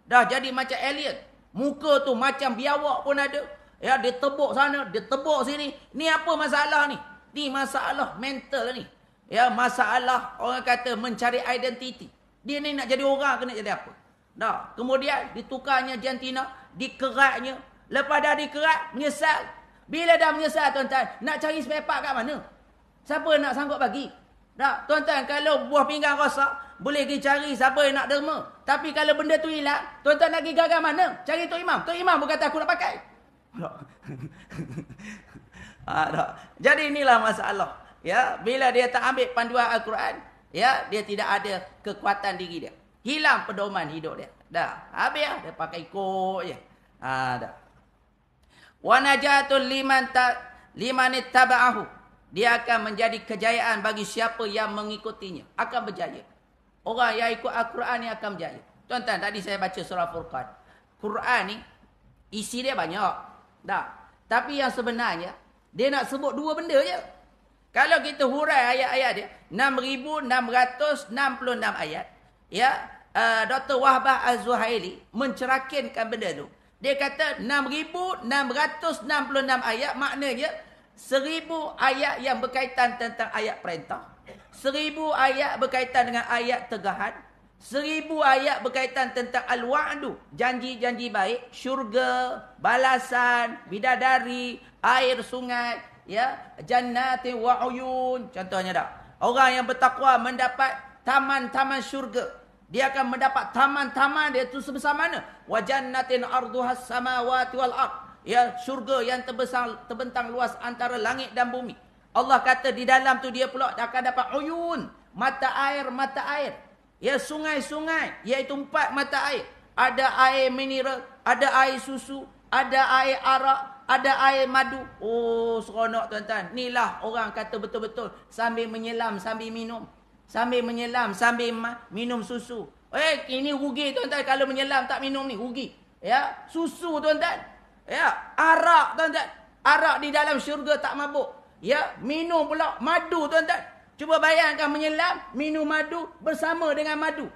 Dah jadi macam alien. Muka tu macam biawak pun ada. Ya, dia tebuk sana, dia tebuk sini. Ni apa masalah ni? Ni masalah mental ni. Ya, masalah orang kata mencari identiti. Dia ni nak jadi orang ke nak jadi apa? Dah, kemudian ditukarnya jantina, dikeratnya. Lepas dah dikerat, menyesal. Bila dah menyesal tuan-tuan, nak cari spare part kat mana? Siapa nak sanggup bagi? Dah, tuan-tuan, kalau buah pinggang rosak, boleh pergi cari siapa yang nak derma. Tapi kalau benda tu hilang, tuan-tuan nak pergi gagal mana? Cari Tok Imam. Tok Imam pun kata aku nak pakai. Jadi inilah masalah. Ya, bila dia tak ambil panduan Al-Quran, ya, dia tidak ada kekuatan diri dia. Hilang pedoman hidup dia. Dah, habis lah. Dia pakai ikut je. Dah. Wa najatul liman ittaba'ahu. Dia akan menjadi kejayaan bagi siapa yang mengikutinya. Akan berjaya. Orang yang ikut Al-Quran ni akan berjaya. Tuan-tuan, tadi saya baca surah Furqan. Quran ni, isi dia banyak. Dah. Tapi yang sebenarnya, dia nak sebut dua benda je. Kalau kita hurai ayat-ayat dia, 6,666 ayat. Ya, Dr. Wahbah Az-Zuhaili mencerakinkan benda tu. Dia kata 6,666 ayat, maknanya 1,000 ayat yang berkaitan tentang ayat perintah, 1,000 ayat berkaitan dengan ayat tegahan, 1,000 ayat berkaitan tentang al-wa'du, janji-janji baik, syurga, balasan, bidadari, air sungai, ya, jannatin wa uyun, contohnya dah. Orang yang bertakwa mendapat taman-taman syurga. Dia akan mendapat taman-taman dia tu sebesar mana? Wa jannatin arduhas samawati wal ard. Ya, syurga yang terbentang luas antara langit dan bumi. Allah kata di dalam tu dia pula akan dapat uyun, mata air. Ya, sungai-sungai, iaitu 4 mata air. Ada air mineral, ada air susu, ada air arak, ada air madu. Oh, seronok tuan-tuan. Inilah orang kata betul-betul sambil menyelam, sambil minum. Sambil menyelam, sambil minum susu. Ini rugi tuan-tuan kalau menyelam tak minum ni, rugi. Ya, susu tuan-tuan. Ya, arak tuan-tuan. Arak di dalam syurga tak mabuk. Ya, minum pula madu tuan-tuan. Cuba bayangkan menyelam, minum madu bersama dengan madu.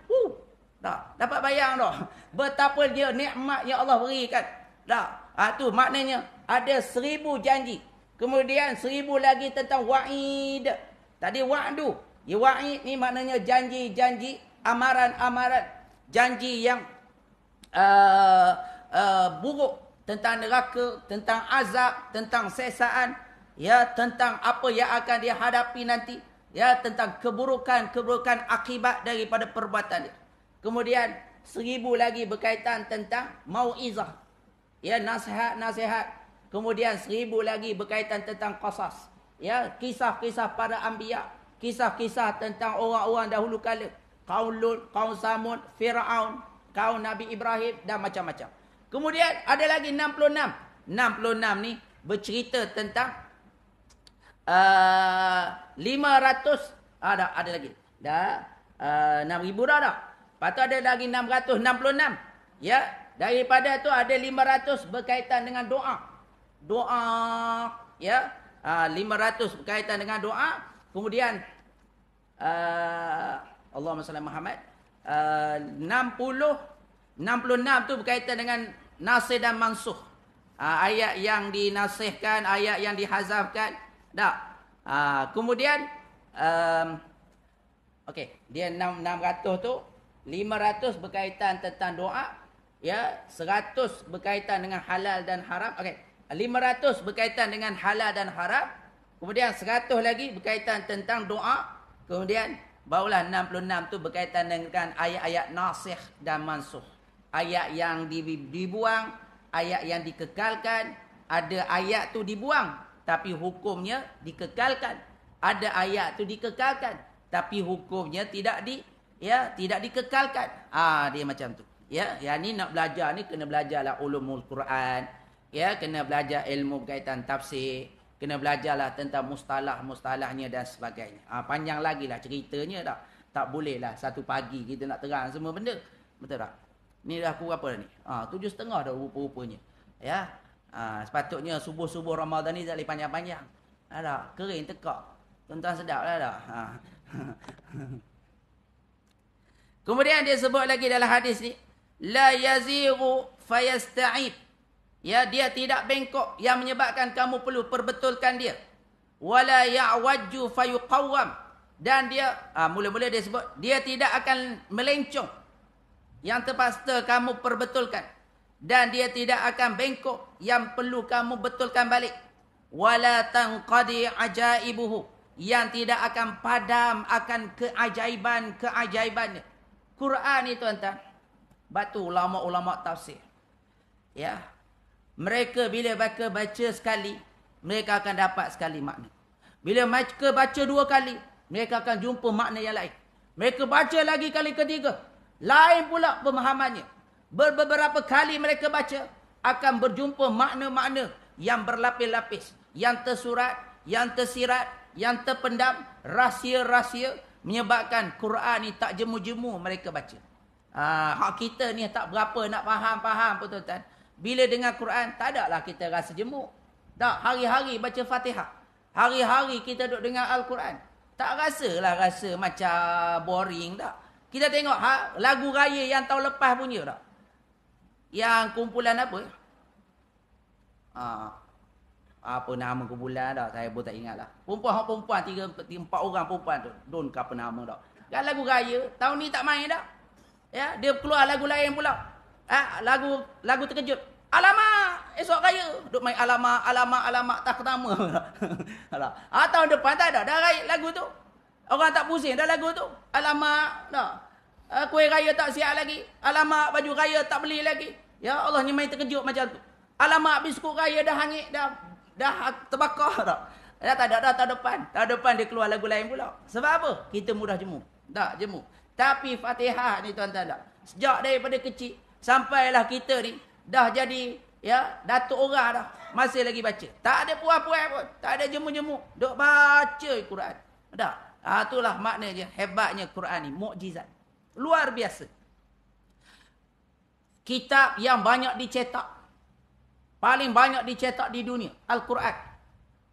Tak, dapat bayang dah. Betapa dia nikmat yang Allah berikan. Tak, tu maknanya ada 1,000 janji. Kemudian 1,000 lagi tentang wa'id. Tadi wa'du. Ya, wa'id ni maknanya janji-janji, amaran-amaran, janji yang buruk tentang neraka, tentang azab, tentang sesaan, ya, tentang apa yang akan dia hadapi nanti, ya, tentang keburukan akibat daripada perbuatan dia. Kemudian 1,000 lagi berkaitan tentang mau'izah, ya, nasihat. Kemudian 1,000 lagi berkaitan tentang qasas, ya, kisah-kisah para anbiya. Kisah-kisah tentang orang-orang dahulu kala. Kaum Lut, kaum Samud, Fir'aun, kaum Nabi Ibrahim dan macam-macam. Kemudian ada lagi 66. 66 ni bercerita tentang 500. Ada lagi. Dah 6,000 dah. Lepas tu ada lagi 666. Ya, daripada tu ada 500 berkaitan dengan doa. Doa, ya. 500 berkaitan dengan doa. Kemudian Allahumma salli Muhammad, 66 tu berkaitan dengan nasih dan mansukh. Ayat yang dinasihkan, ayat yang dihazafkan. Kemudian Okey, dia 600 tu 500 berkaitan tentang doa, ya, 100 berkaitan dengan halal dan haram. Okey, 500 berkaitan dengan halal dan haram, kemudian 100 lagi berkaitan tentang doa, kemudian barulah 66 tu berkaitan dengan ayat-ayat nasikh dan mansukh. Ayat yang dibuang, ayat yang dikekalkan. Ada ayat tu dibuang tapi hukumnya dikekalkan. Ada ayat tu dikekalkan tapi hukumnya tidak dikekalkan. Dia macam tu. Ya, yang ni nak belajar ni kena belajarlah ulumul Quran. Ya, kena belajar ilmu berkaitan tafsir, kena belajarlah tentang mustalah-mustalahnya dan sebagainya. Panjang lagi lah ceritanya tak. Tak boleh lah satu pagi kita nak terang semua benda. Betul tak? Ni dah pukul apa ni? 7.30 dah rupa-rupanya. Ya. Sepatutnya subuh-subuh Ramadan ni tak boleh panjang-panjang. Ada kering tekak. Tuan-tuan sedap lah dah. Kemudian dia sebut lagi dalam hadis ni, la yazighu fayasta'ib. Ya, dia tidak bengkok yang menyebabkan kamu perlu perbetulkan dia. Wala ya'wajju fayuqawwam. Dan dia mula-mula dia sebut dia tidak akan melencong yang terpaksa kamu perbetulkan, dan dia tidak akan bengkok yang perlu kamu betulkan balik. Wala tanqadi ajaibuhu, yang tidak akan padam akan keajaiban-keajaibannya. Quran ni tuan-tuan, batu ulama-ulama tafsir. Ya. Mereka bila baca sekali, mereka akan dapat sekali makna. Bila mereka baca 2 kali, mereka akan jumpa makna yang lain. Mereka baca lagi kali ketiga, lain pula pemahamannya. Beberapa kali mereka baca, akan berjumpa makna-makna yang berlapis-lapis, yang tersurat, yang tersirat, yang terpendam, rahsia-rahsia, menyebabkan Quran ni tak jemu-jemu mereka baca. Hak kita ni tak berapa nak faham pun tuan-tuan. Bila dengar Quran, tak adalah kita rasa jemu. Tak, hari-hari baca Fatihah, hari-hari kita duduk dengar Al-Quran, tak rasalah rasa macam boring tak. Kita tengok lagu raya yang tahun lepas punya tak. Yang kumpulan apa? Apa nama kumpulan dah, saya pun tak ingat lah. Perempuan 3-4 orang perempuan tu, don't apa nama dah. Kan lagu raya tahun ni tak main dah. Ya, dia keluar lagu lain pula. Lagu terkejut. Alamak, esok raya duk main alamak tak ketama. Tahun depan tak ada dah lagu tu. Orang tak pusing dah lagu tu. Alamak dah. Kuih raya tak siap lagi. Alamak, baju raya tak beli lagi. Ya Allah, ni main terkejut macam tu. Alamak, biskut raya dah hangit dah terbakar dah. Tak ada dah tahun depan dia keluar lagu lain pula. Sebab apa? Kita mudah jemu. Tak jemu. Tapi Fatihah ni tuan-tuan tak. Sejak daripada kecil sampailah kita ni dah jadi datuk orang dah, masih lagi baca. Tak ada puas-puas pun, tak ada jemu-jemu, duk baca Quran. Tak. Itulah maknanya hebatnya Quran ni, mukjizat. Luar biasa. Kitab yang banyak dicetak, paling banyak dicetak di dunia, Al-Quran.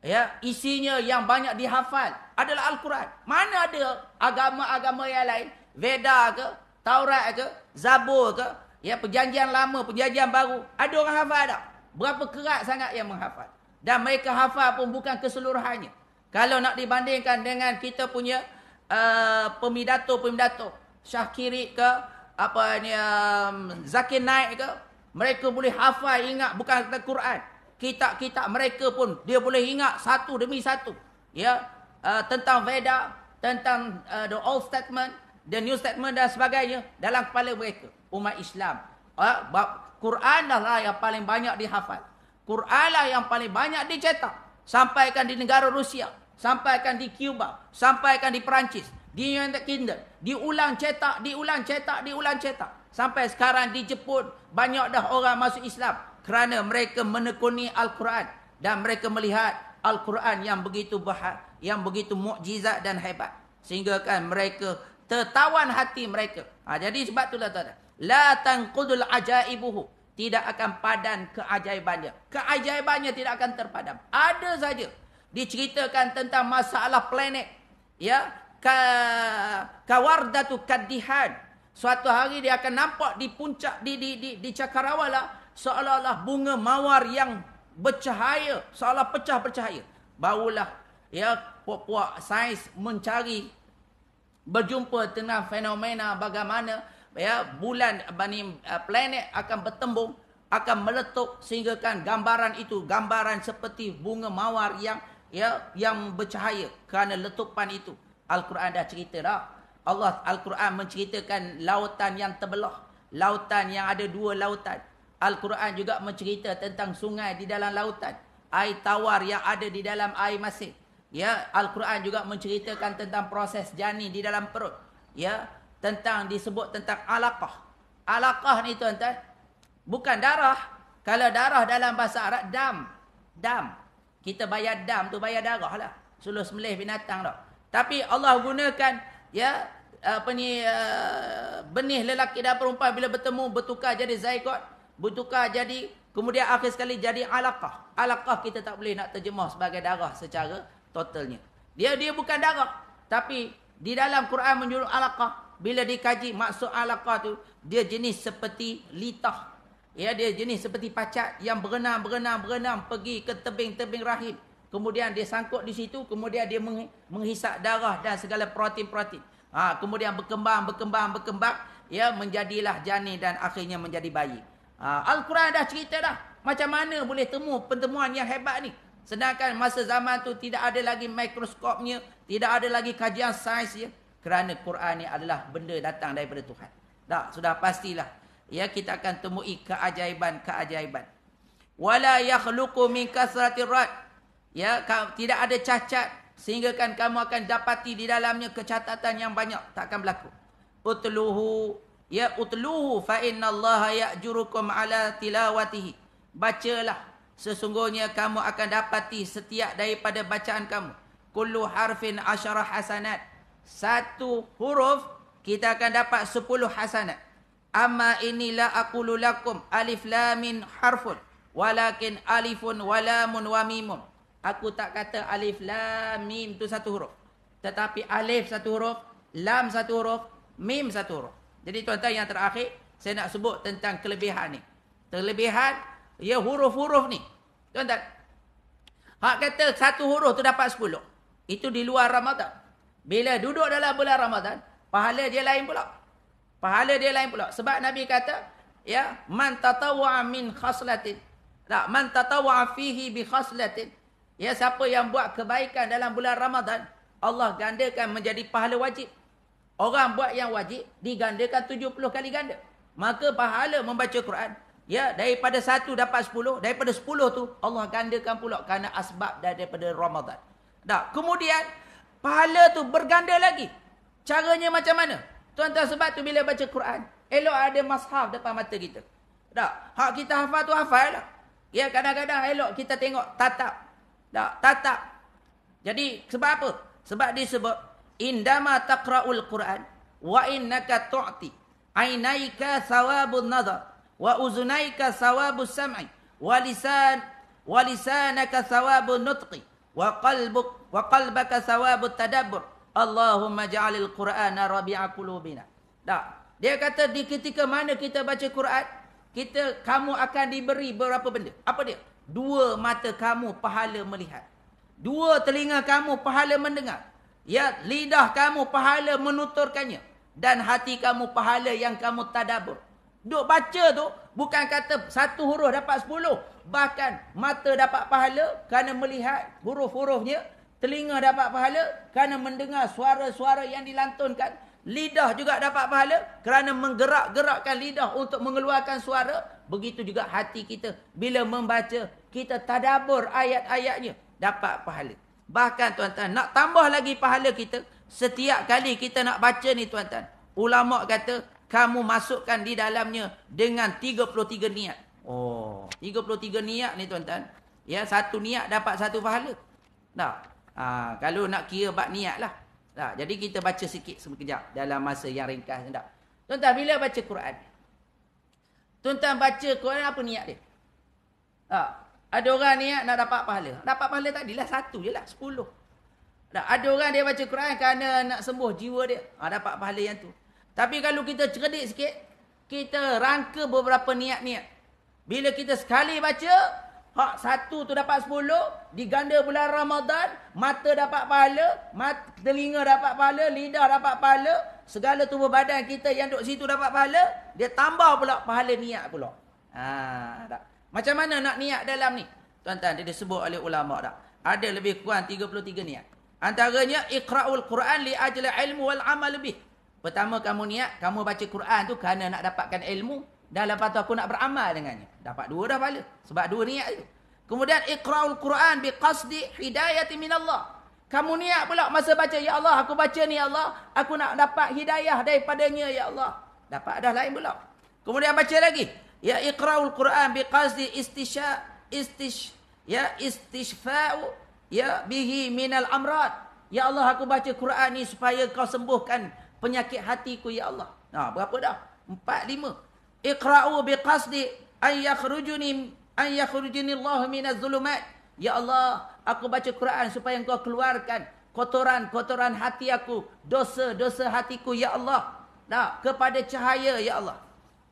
Ya, isinya yang banyak dihafal adalah Al-Quran. Mana ada agama-agama yang lain, Veda ke, Taurat ke, Zabur ke, ya, perjanjian lama, perjanjian baru, ada orang hafal tak? Berapa kerat sangat yang menghafal. Dan mereka hafal pun bukan keseluruhannya. Kalau nak dibandingkan dengan kita punya pemidato-pemidato, Syahkirit ke, Zakir Naik ke, mereka boleh hafal, ingat bukan kata Quran. Kitab-kitab mereka pun dia boleh ingat satu demi satu. Ya, tentang Veda, tentang the Old Testament, the New Testament dan sebagainya dalam kepala mereka. Umat Islam, Quran lah yang paling banyak dihafal. Quran lah yang paling banyak dicetak. Sampaikan di negara Rusia, sampaikan di Cuba, sampaikan di Perancis, di United Kingdom, diulang cetak. Sampai sekarang di Jepun banyak dah orang masuk Islam kerana mereka menekuni Al-Quran dan mereka melihat Al-Quran yang begitu yang begitu mukjizat dan hebat, sehingga kan mereka tertawan hati mereka. Jadi sebab itulah tuan-tuan, la tanqudul ajaibuhu, tidak akan padan keajaibannya. Keajaibannya tidak akan terpadam. Ada saja diceritakan tentang masalah planet, ya, kawardatu kaddihan. Suatu hari dia akan nampak di puncak di cakrawala seolah-olah bunga mawar yang bercahaya, seolah pecah bercahaya. Barulah ya puak-puak sains mencari, berjumpa dengan fenomena bagaimana ya bulan planet akan bertembung, akan meletup, sehingga kan gambaran itu gambaran seperti bunga mawar yang bercahaya kerana letupan itu. Al-Quran dah cerita dah. Al-Quran menceritakan lautan yang terbelah, lautan yang ada dua lautan. Al-Quran juga mencerita tentang sungai di dalam lautan, air tawar yang ada di dalam air masin. Ya, Al-Quran juga menceritakan tentang proses janin di dalam perut. Ya, disebut tentang alaqah. Alaqah ni tuan-tuan, bukan darah. Kalau darah dalam bahasa Arab dam. Kita bayar dam tu bayar darah lah. Suluh sembelih binatang dah. Tapi Allah gunakan ya benih lelaki dan perempuan bila bertemu bertukar jadi zygot, bertukar jadi kemudian akhir sekali jadi alaqah. Alaqah kita tak boleh nak terjemah sebagai darah secara totalnya. Dia bukan darah, tapi di dalam Quran menyuruh alaqah. Bila dikaji maksud alaqah tu, dia jenis seperti litah. Ya, dia jenis seperti pacat yang berenang pergi ke tebing-tebing rahim. Kemudian dia sangkut di situ, kemudian dia menghisap darah dan segala protein-protein. Kemudian berkembang, ya menjadilah janin dan akhirnya menjadi bayi. Al-Quran dah cerita dah macam mana boleh temu pertemuan yang hebat ni. Sedangkan masa zaman tu tidak ada lagi mikroskopnya, tidak ada lagi kajian sainsnya, kerana Quran ni adalah benda datang daripada Tuhan. Tak, sudah pastilah. Ya, kita akan temui keajaiban. Wala yakhluqu min kasratir rad. Ya, tidak ada cacat sehingga kan kamu akan dapati di dalamnya kecacatan yang banyak, takkan berlaku. Utluhu fa innallaha ya'jurukum ala tilawatihi. Bacalah, sesungguhnya kamu akan dapati setiap daripada bacaan kamu. Kullu harfin asyara hasanat. Satu huruf kita akan dapat 10 hasanat. Amma inilah aqulu lakum alif lam mim harfun walakin alifun wa lamun wa mimun. Aku tak kata alif lam mim tu satu huruf, tetapi alif satu huruf, lam satu huruf, mim satu huruf. Jadi tuan-tuan, yang terakhir saya nak sebut tentang kelebihan ni. Kelebihan ya huruf-huruf ni. Tuan-tuan, hak kata satu huruf tu dapat 10. Itu di luar Ramadan. Bila duduk dalam bulan Ramadan, pahala dia lain pula. Sebab Nabi kata, ya, man tatawwa'a min khaslatin. Tak, man tatawwa'a fihi bi khaslatin. Ya, siapa yang buat kebaikan dalam bulan Ramadan, Allah gandakan menjadi pahala wajib. Orang buat yang wajib digandakan 70 kali ganda. Maka pahala membaca Quran, ya, daripada 1 dapat 10, daripada 10 tu Allah gandakan pula kerana asbab daripada Ramadan. Tak, kemudian pahala tu berganda lagi. Caranya macam mana? Tuan-tuan, sebab tu bila baca Quran, elok ada mushaf depan mata kita. Tak, hak kita hafal tu hafal lah. Ya, kadang-kadang elok kita tengok tatap. Tak, tatap. Jadi sebab apa? Sebab disebut indama taqra'ul Quran wa innaka tu'ti ainaika thawabun nazar wa uzunaika thawabus sam'i wa lisanaka thawabun nutqi wa qalbaka thawabut tadabbur. Allahumma ja'alil Qur'ana rabi'a qulubina. Tak, dia kata di ketika mana kita baca Quran, kamu akan diberi beberapa benda. Apa dia? 2 mata kamu pahala melihat, 2 telinga kamu pahala mendengar, ya, lidah kamu pahala menuturkannya, dan hati kamu pahala yang kamu tadabbur. Duk baca tu bukan kata satu huruf dapat 10, bahkan mata dapat pahala kerana melihat huruf-hurufnya, telinga dapat pahala kerana mendengar suara-suara yang dilantunkan, lidah juga dapat pahala kerana menggerak-gerakkan lidah untuk mengeluarkan suara. Begitu juga hati kita bila membaca, kita tadabbur ayat-ayatnya, dapat pahala. Bahkan tuan-tuan, nak tambah lagi pahala kita, setiap kali kita nak baca ni tuan-tuan, ulama kata kamu masukkan di dalamnya dengan 33 niat. 33 niat ni tuan-tuan, ya, satu niat dapat satu pahala. Tak, kalau nak kira bab niat lah. Tak, jadi kita baca sikit sekejap dalam masa yang ringkas. Tak, tuan-tuan, bila baca Quran, tuan-tuan baca Quran, apa niat dia? Tak, ada orang niat nak dapat pahala. Dapat pahala tadilah satu je lah, 10. Tak, ada orang dia baca Quran kerana nak sembuh jiwa dia. Dapat pahala yang tu. Tapi kalau kita cerdik sikit, kita rangka beberapa niat-niat. Bila kita sekali baca, Hak satu tu dapat 10, diganda bulan Ramadan, mata dapat pahala, telinga dapat pahala, lidah dapat pahala, segala tubuh badan kita yang duduk situ dapat pahala, dia tambah pula pahala niat pula. Tak. Macam mana nak niat dalam ni? Tuan-tuan, dia disebut oleh ulama tak? Ada lebih kurang 33 niat. Antaranya, iqra'ul Quran li ajli ilmu wal amal bih. Pertama kamu niat, kamu baca Quran tu kerana nak dapatkan ilmu, dan lepas tu aku nak beramal dengannya. Dapat 2 dah pahala. Sebab 2 niat itu. Kemudian iqra'ul Quran bi qasdi hidayati minallah. Kamu niat pula masa baca, ya Allah, aku baca ni ya Allah, aku nak dapat hidayah daripadanya ya Allah. Dapat dah lain pula. Kemudian baca lagi, ya iqra'ul Quran bi qasdi istishfa'u ya bihi minal amrad. Ya Allah, aku baca Quran ni supaya kau sembuhkan penyakit hatiku ya Allah. Berapa dah? 4, 5. Iqra'u biqasdi an yakhrujuni Allah minaz zulumat. Ya Allah, aku baca Quran supaya engkau keluarkan kotoran-kotoran hati aku, dosa-dosa hatiku ya Allah. Kepada cahaya ya Allah.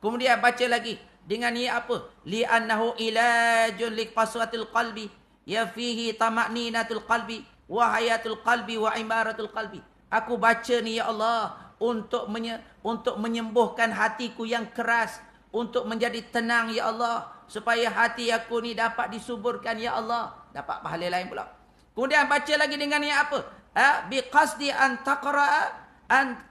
Kemudian baca lagi dengan niat apa? Li'annahu ilajun liqaswatil qalbi, ya fihi tama'ninatul qalbi wa hayatul qalbi wa imaratul qalbi. Aku baca ni ya Allah untuk menyembuhkan hatiku yang keras, untuk menjadi tenang ya Allah, supaya hati aku ni dapat disuburkan ya Allah. Dapat pahala lain pula. Kemudian baca lagi dengan yang apa? Biqasdi an taqra'a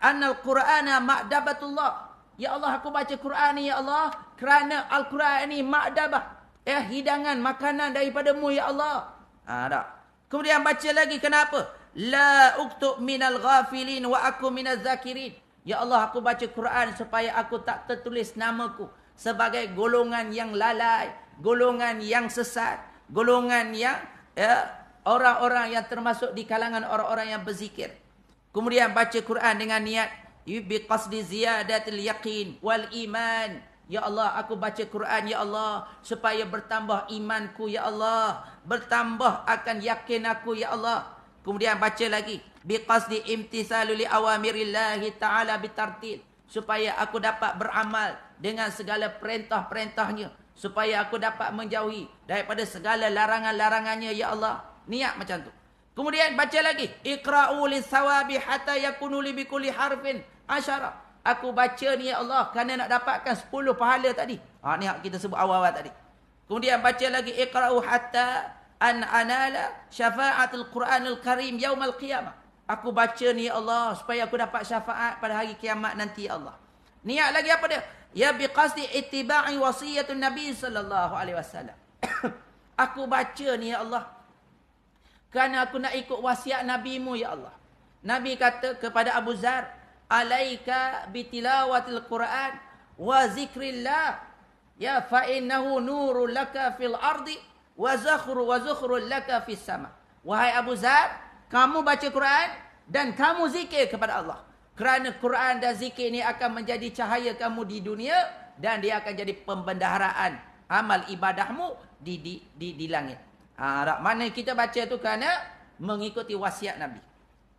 annal Qur'ana ma'dabatullah. Ya Allah, aku baca Quran ni ya Allah kerana Al-Quran ni ma'dabah, hidangan makanan daripadamu ya Allah. Kemudian baca lagi kenapa? La uktub minal ghafilin wa aku minaz zakirin. Ya Allah, aku baca Quran supaya aku tak tertulis namaku sebagai golongan yang lalai, golongan yang sesat, golongan yang orang-orang yang termasuk di kalangan orang-orang yang berzikir. Kemudian baca Quran dengan niat biqasdi ziyadatil yaqin wal iman. Ya Allah, aku baca Quran ya Allah supaya bertambah imanku ya Allah, bertambah akan yakin aku ya Allah. Kemudian baca lagi biqasdi imtithalu li awamirillahi ta'ala bitartil, supaya aku dapat beramal dengan segala perintah-perintahnya, supaya aku dapat menjauhi daripada segala larangan-larangannya ya Allah. Niat macam tu. Kemudian baca lagi iqra'u lis-sawabi hatta yakunu li bikulli harfin asyara. Aku baca ni ya Allah kerana nak dapatkan 10 pahala tadi. Ni kita sebut awal-awal tadi. Kemudian baca lagi iqra'u hatta an anala syafa'atul Quranul Karim yaumal qiyamah. Aku baca ni ya Allah supaya aku dapat syafaat pada hari kiamat nanti ya Allah. Niat lagi apa dia? Ya biqasdi ittiba'i wasiyatun Nabi sallallahu alaihi wasallam. Aku baca ni ya Allah kerana aku nak ikut wasiat Nabi-Mu ya Allah. Nabi kata kepada Abu Zar, alaika bitilawatil Quran wa zikrillah ya fa innahu nurul laka fil ardi wa zukhrul laka fis sama. Wahai Abu Zar, kamu baca Quran dan kamu zikir kepada Allah. Kerana Quran dan zikir ini akan menjadi cahaya kamu di dunia, dan dia akan jadi pembendaharaan amal ibadahmu di langit. Mana kita baca tu kerana mengikuti wasiat Nabi.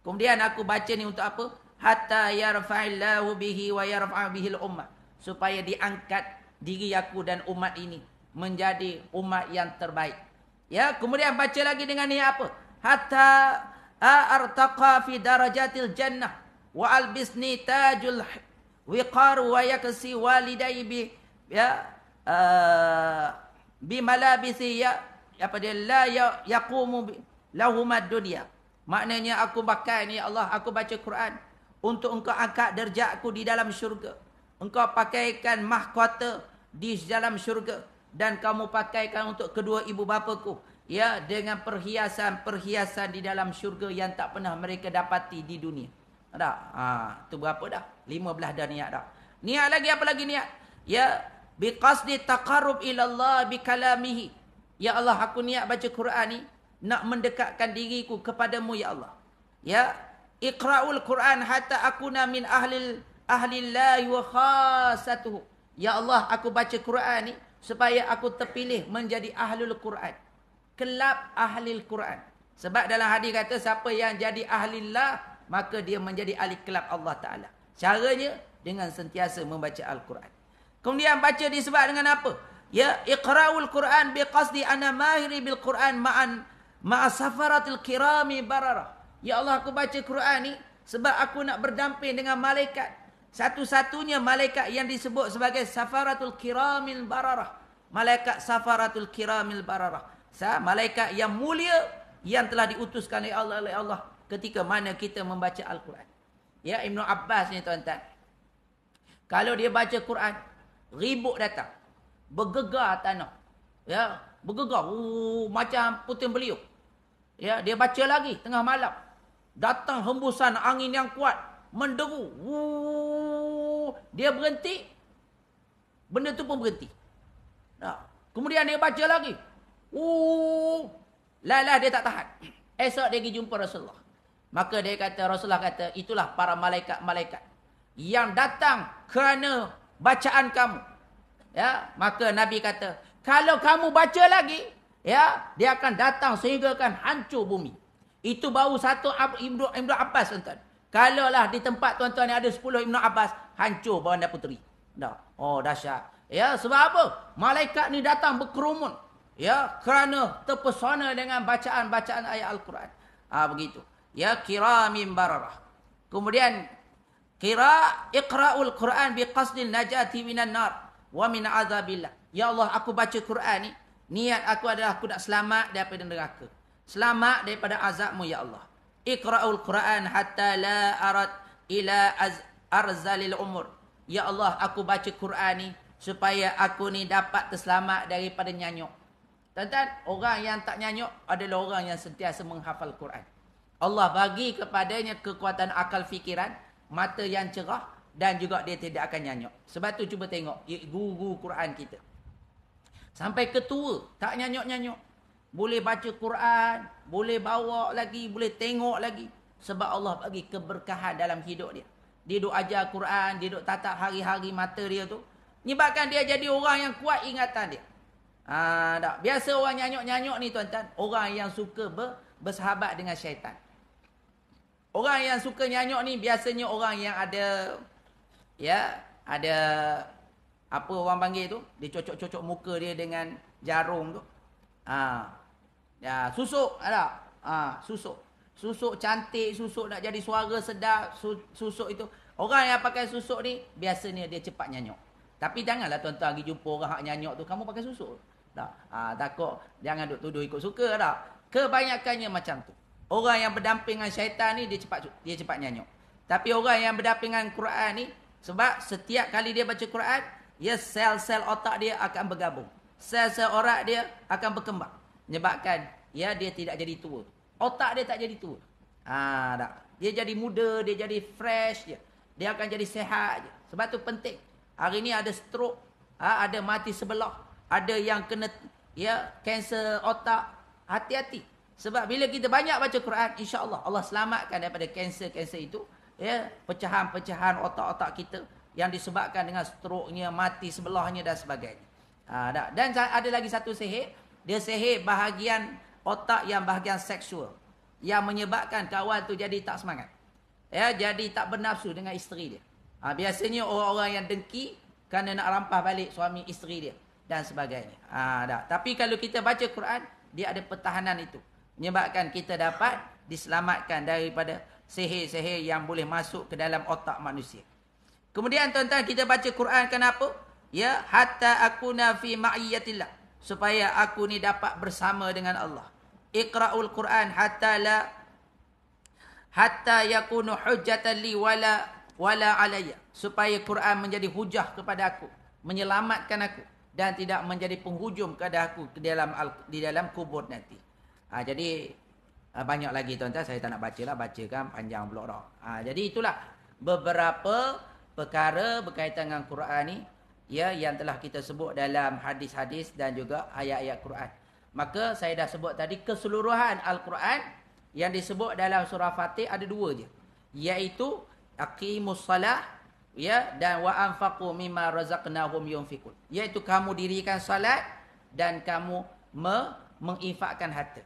Kemudian aku baca ni untuk apa? Hatta yarfa'illahu bihi wa yarfa'u bihil ummah. Supaya diangkat diri aku dan umat ini menjadi umat yang terbaik. Ya, kemudian baca lagi dengan ni apa? Hatta artaqa fi darajatil jannah wa albisni tajul wiqar wa yaksi walidai bi malabisi apa dia la yaqumu lahumad dunya. Maknanya aku pakai ni ya Allah, aku baca Quran untuk engkau angkat darjatku di dalam syurga. Engkau pakaikan mahkota di dalam syurga, dan kamu pakaikan untuk kedua ibu bapaku ya dengan perhiasan-perhiasan di dalam syurga yang tak pernah mereka dapati di dunia. Tu berapa dah? 15 dah niat dah. Niat lagi apa lagi niat? Ya biqasdi taqarrub ila Allah bikalamihi. Ya Allah, aku niat baca Quran ni nak mendekatkan diriku kepadamu ya Allah. Ya iqra'ul Quran hatta akuna min ahlillahi wa khassatuhu. Ya Allah, aku baca Quran ni supaya aku terpilih menjadi ahlul Quran, kelab ahlil Quran. Sebab dalam hadis kata siapa yang jadi ahlillah maka dia menjadi ahli kelab Allah Taala. Caranya dengan sentiasa membaca Al-Quran. Kemudian baca disebab dengan apa? Ya, iqra'ul Quran biqasdi ana mahiri bil Quran ma'a safaratil kirami bararah. Ya Allah, aku baca Quran ni sebab aku nak berdamping dengan malaikat. Satu-satunya malaikat yang disebut sebagai safaratul kiramil bararah. Malaikat safaratul kiramil bararah. Malaikat yang mulia yang telah diutuskan oleh Allah ketika mana kita membaca Al-Quran. Ya, Ibnu Abbas ni tuan-tuan, kalau dia baca Quran, ribut datang, bergegar tanah. Ya, bergegar macam puting beliung. Ya, dia baca lagi tengah malam. Datang hembusan angin yang kuat, menderu. Dia berhenti. Benda tu pun berhenti. Nah, kemudian dia baca lagi. Lalah dia tak tahan. Esok dia pergi jumpa Rasulullah. Maka dia kata, Rasulullah kata, itulah para malaikat-malaikat yang datang kerana bacaan kamu. Ya, maka Nabi kata, kalau kamu baca lagi, ya, dia akan datang sehingga akan hancur bumi. Itu baru satu Ibnu Abbas, tuan-tuan. Kalaulah di tempat tuan-tuan yang ada 10 Ibnu Abbas, hancur Baginda Puteri. Dah. Oh, dahsyat. Ya, sebab apa? Malaikat ni datang berkerumun. Ya, kerana terpesona dengan bacaan-bacaan ayat Al-Quran. Begitu. Ya, kiramin bararah. Kemudian iqra'ul Quran biqasdil najati minan nar wa min azabillah. Ya Allah, aku baca Quran ni, niat aku adalah aku nak selamat daripada neraka. Selamat daripada azabmu ya Allah. Iqra'ul Quran hatta la arad ila arzalil umur. Ya Allah, aku baca Quran ni supaya aku ni dapat terselamat daripada nyanyuk. Tuan-tuan, orang yang tak nyanyuk adalah orang yang sentiasa menghafal Quran. Allah bagi kepadanya kekuatan akal fikiran, mata yang cerah dan juga dia tidak akan nyanyuk. Sebab tu cuba tengok guru Quran kita. Sampai ketua tak nyanyuk-nyanyuk. Boleh baca Quran, boleh bawa lagi, boleh tengok lagi. Sebab Allah bagi keberkahan dalam hidup dia. Dia duk ajar Quran, dia duk tatap hari-hari mata dia tu. Menyebabkan dia jadi orang yang kuat ingatan dia. Tak. Biasa orang nyanyuk-nyanyuk ni tuan-tuan, orang yang suka bersahabat dengan syaitan. Orang yang suka nyanyuk ni biasanya orang yang ada, ya, ada apa orang panggil tu, dia cocok-cocok muka dia dengan jarum tu. Ya, susuk ada. Susuk. Susuk cantik, susuk nak jadi suara sedap, susuk itu. Orang yang pakai susuk ni biasanya dia cepat nyanyuk. Tapi janganlah tuan-tuan pergi jumpa orang hak nyanyuk tu, kamu pakai susuk. Tak. Takut jangan duk tuduh ikut suka tak. Kebanyakannya macam tu. Orang yang berdamping dengan syaitan ni dia cepat nyanyuk. Tapi orang yang berdamping dengan Quran ni, sebab setiap kali dia baca Quran, ya, sel-sel otak dia akan bergabung. Sel-sel orak dia akan berkembang. Menyebabkan ya dia tidak jadi tua. Otak dia tak jadi tua. Tak. Dia jadi muda, dia jadi fresh je. Dia akan jadi sehat je. Sebab tu penting. Hari ni ada stroke, ada mati sebelah, ada yang kena ya kanser otak. Hati-hati. Sebab bila kita banyak baca Quran, insya-Allah Allah selamatkan daripada kanser-kanser itu, ya, pecahan-pecahan otak-otak kita yang disebabkan dengan stroke-nya, mati sebelahnya dan sebagainya. Dan ada lagi satu sihir, dia sihir bahagian otak yang bahagian seksual yang menyebabkan kawan tu jadi tak semangat. Ya, jadi tak bernafsu dengan isteri dia. Biasanya orang-orang yang dengki kerana nak rampas balik suami isteri dia dan sebagainya. Tapi kalau kita baca Quran, dia ada pertahanan itu. Menyebabkan kita dapat diselamatkan daripada sihir-sihir yang boleh masuk ke dalam otak manusia. Kemudian tuan-tuan, kita baca Quran kenapa? Ya, hatta akuna fi ma'iyatillah. Supaya aku ni dapat bersama dengan Allah. Iqra'ul Quran hatta yakunu hujjatan li wala alayya. Supaya Quran menjadi hujah kepada aku, menyelamatkan aku dan tidak menjadi penghujum kepada aku di dalam kubur nanti. Jadi banyak lagi tuan-tuan, saya tak nak bacalah, bacakan panjang pula dah. Jadi itulah beberapa perkara berkaitan dengan Quran ni, ya, yang telah kita sebut dalam hadis-hadis dan juga ayat-ayat Quran. Maka saya dah sebut tadi keseluruhan Al-Quran yang disebut dalam surah Fatih ada dua je, iaitu aqimus salah, ya, dan wa anfaqu mimma razaqnahum yunfiqun, iaitu kamu dirikan salat dan kamu menginfakkan harta.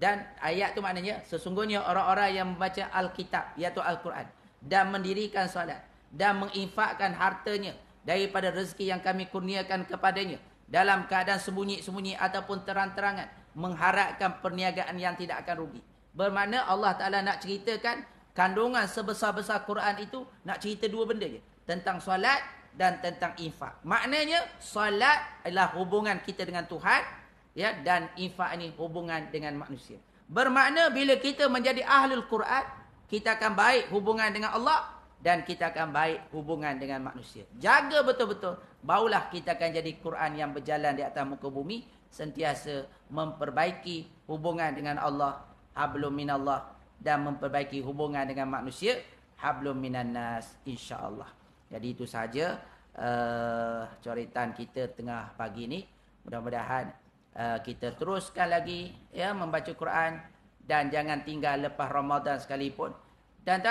Dan ayat tu maknanya sesungguhnya orang-orang yang membaca Alkitab, iaitu Al-Quran, dan mendirikan salat dan menginfakkan hartanya daripada rezeki yang kami kurniakan kepadanya, dalam keadaan sembunyi-sembunyi ataupun terang-terangan, mengharapkan perniagaan yang tidak akan rugi. Bermakna Allah Ta'ala nak ceritakan kandungan sebesar-besar Quran itu, nak cerita dua benda je, tentang solat dan tentang infak. Maknanya solat adalah hubungan kita dengan Tuhan, ya, dan infak ini hubungan dengan manusia. Bermakna bila kita menjadi ahlul Quran, kita akan baik hubungan dengan Allah dan kita akan baik hubungan dengan manusia. Jaga betul-betul, barulah kita akan jadi Quran yang berjalan di atas muka bumi, sentiasa memperbaiki hubungan dengan Allah, hablum minallah, dan memperbaiki hubungan dengan manusia, hablum minan nas, insya-Allah. Jadi itu sahaja coretan kita tengah pagi ni. Mudah-mudahan kita teruskan lagi, ya, membaca Quran, dan jangan tinggal lepas Ramadan sekalipun. Dan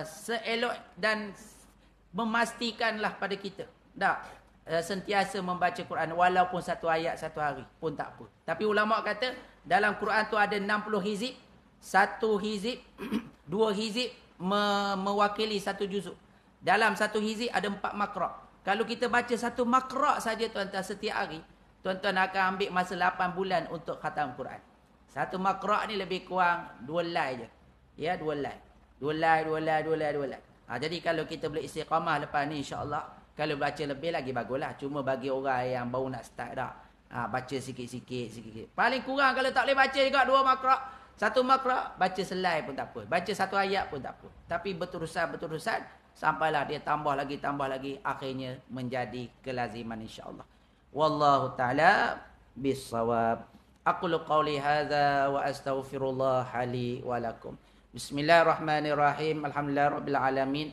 seelok dan memastikanlah pada kita, sentiasa membaca Quran walaupun satu ayat satu hari pun tak apa. Tapi ulama kata dalam Quran tu ada 60 hizib, satu hizib, dua hizib mewakili satu juzuk. Dalam satu hizib ada 4 makra'. Kalau kita baca satu makra' saja tuan-tuan setiap hari, tuan-tuan akan ambil masa 8 bulan untuk khatam Quran. Satu makra' ni lebih kurang 2 lai je. Ya, 2 lai. 2 lai. Jadi kalau kita boleh istiqamah lepas ni, insya-Allah, kalau baca lebih lagi baguslah. Cuma bagi orang yang baru nak start dah, baca sikit-sikit. Paling kurang kalau tak boleh baca juga 2 makra', satu makra' baca selai pun tak apa. Baca satu ayat pun tak apa. Tapi berterusan sampailah dia tambah lagi, akhirnya menjadi kelaziman, insya-Allah. Wallahu ta'ala bis-shawab. Aqulu qawli hadza wa astaghfirullah li wa lakum. Bismillahirrahmanirrahim. Alhamdulillahirabbil alamin.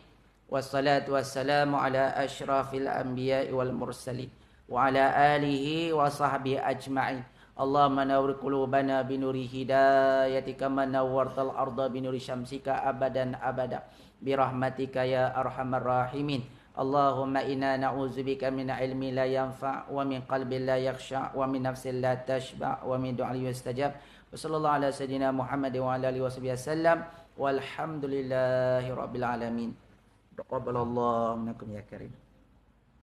Wassalatu wassalamu ala asyrafil anbiya'i wal mursalin wa ala alihi wa sahbihi ajma'in. Allahumma nawwir qulubana binuri hidayatika kama nawwartal arda binuri syamsika abadan abada birahmatika ya arhamar rahimin. Allahumma inna na'udzubika min ilmi la yanfa' wa min qalbin la yakhsha' wa min nafsin la tashba' wa min du'ain yustajab. Wa sallallahu ala sayyidina Muhammad wa ala alihi wasallam walhamdulillahi rabbil alamin. Taqabbalallahu minkum ya karim.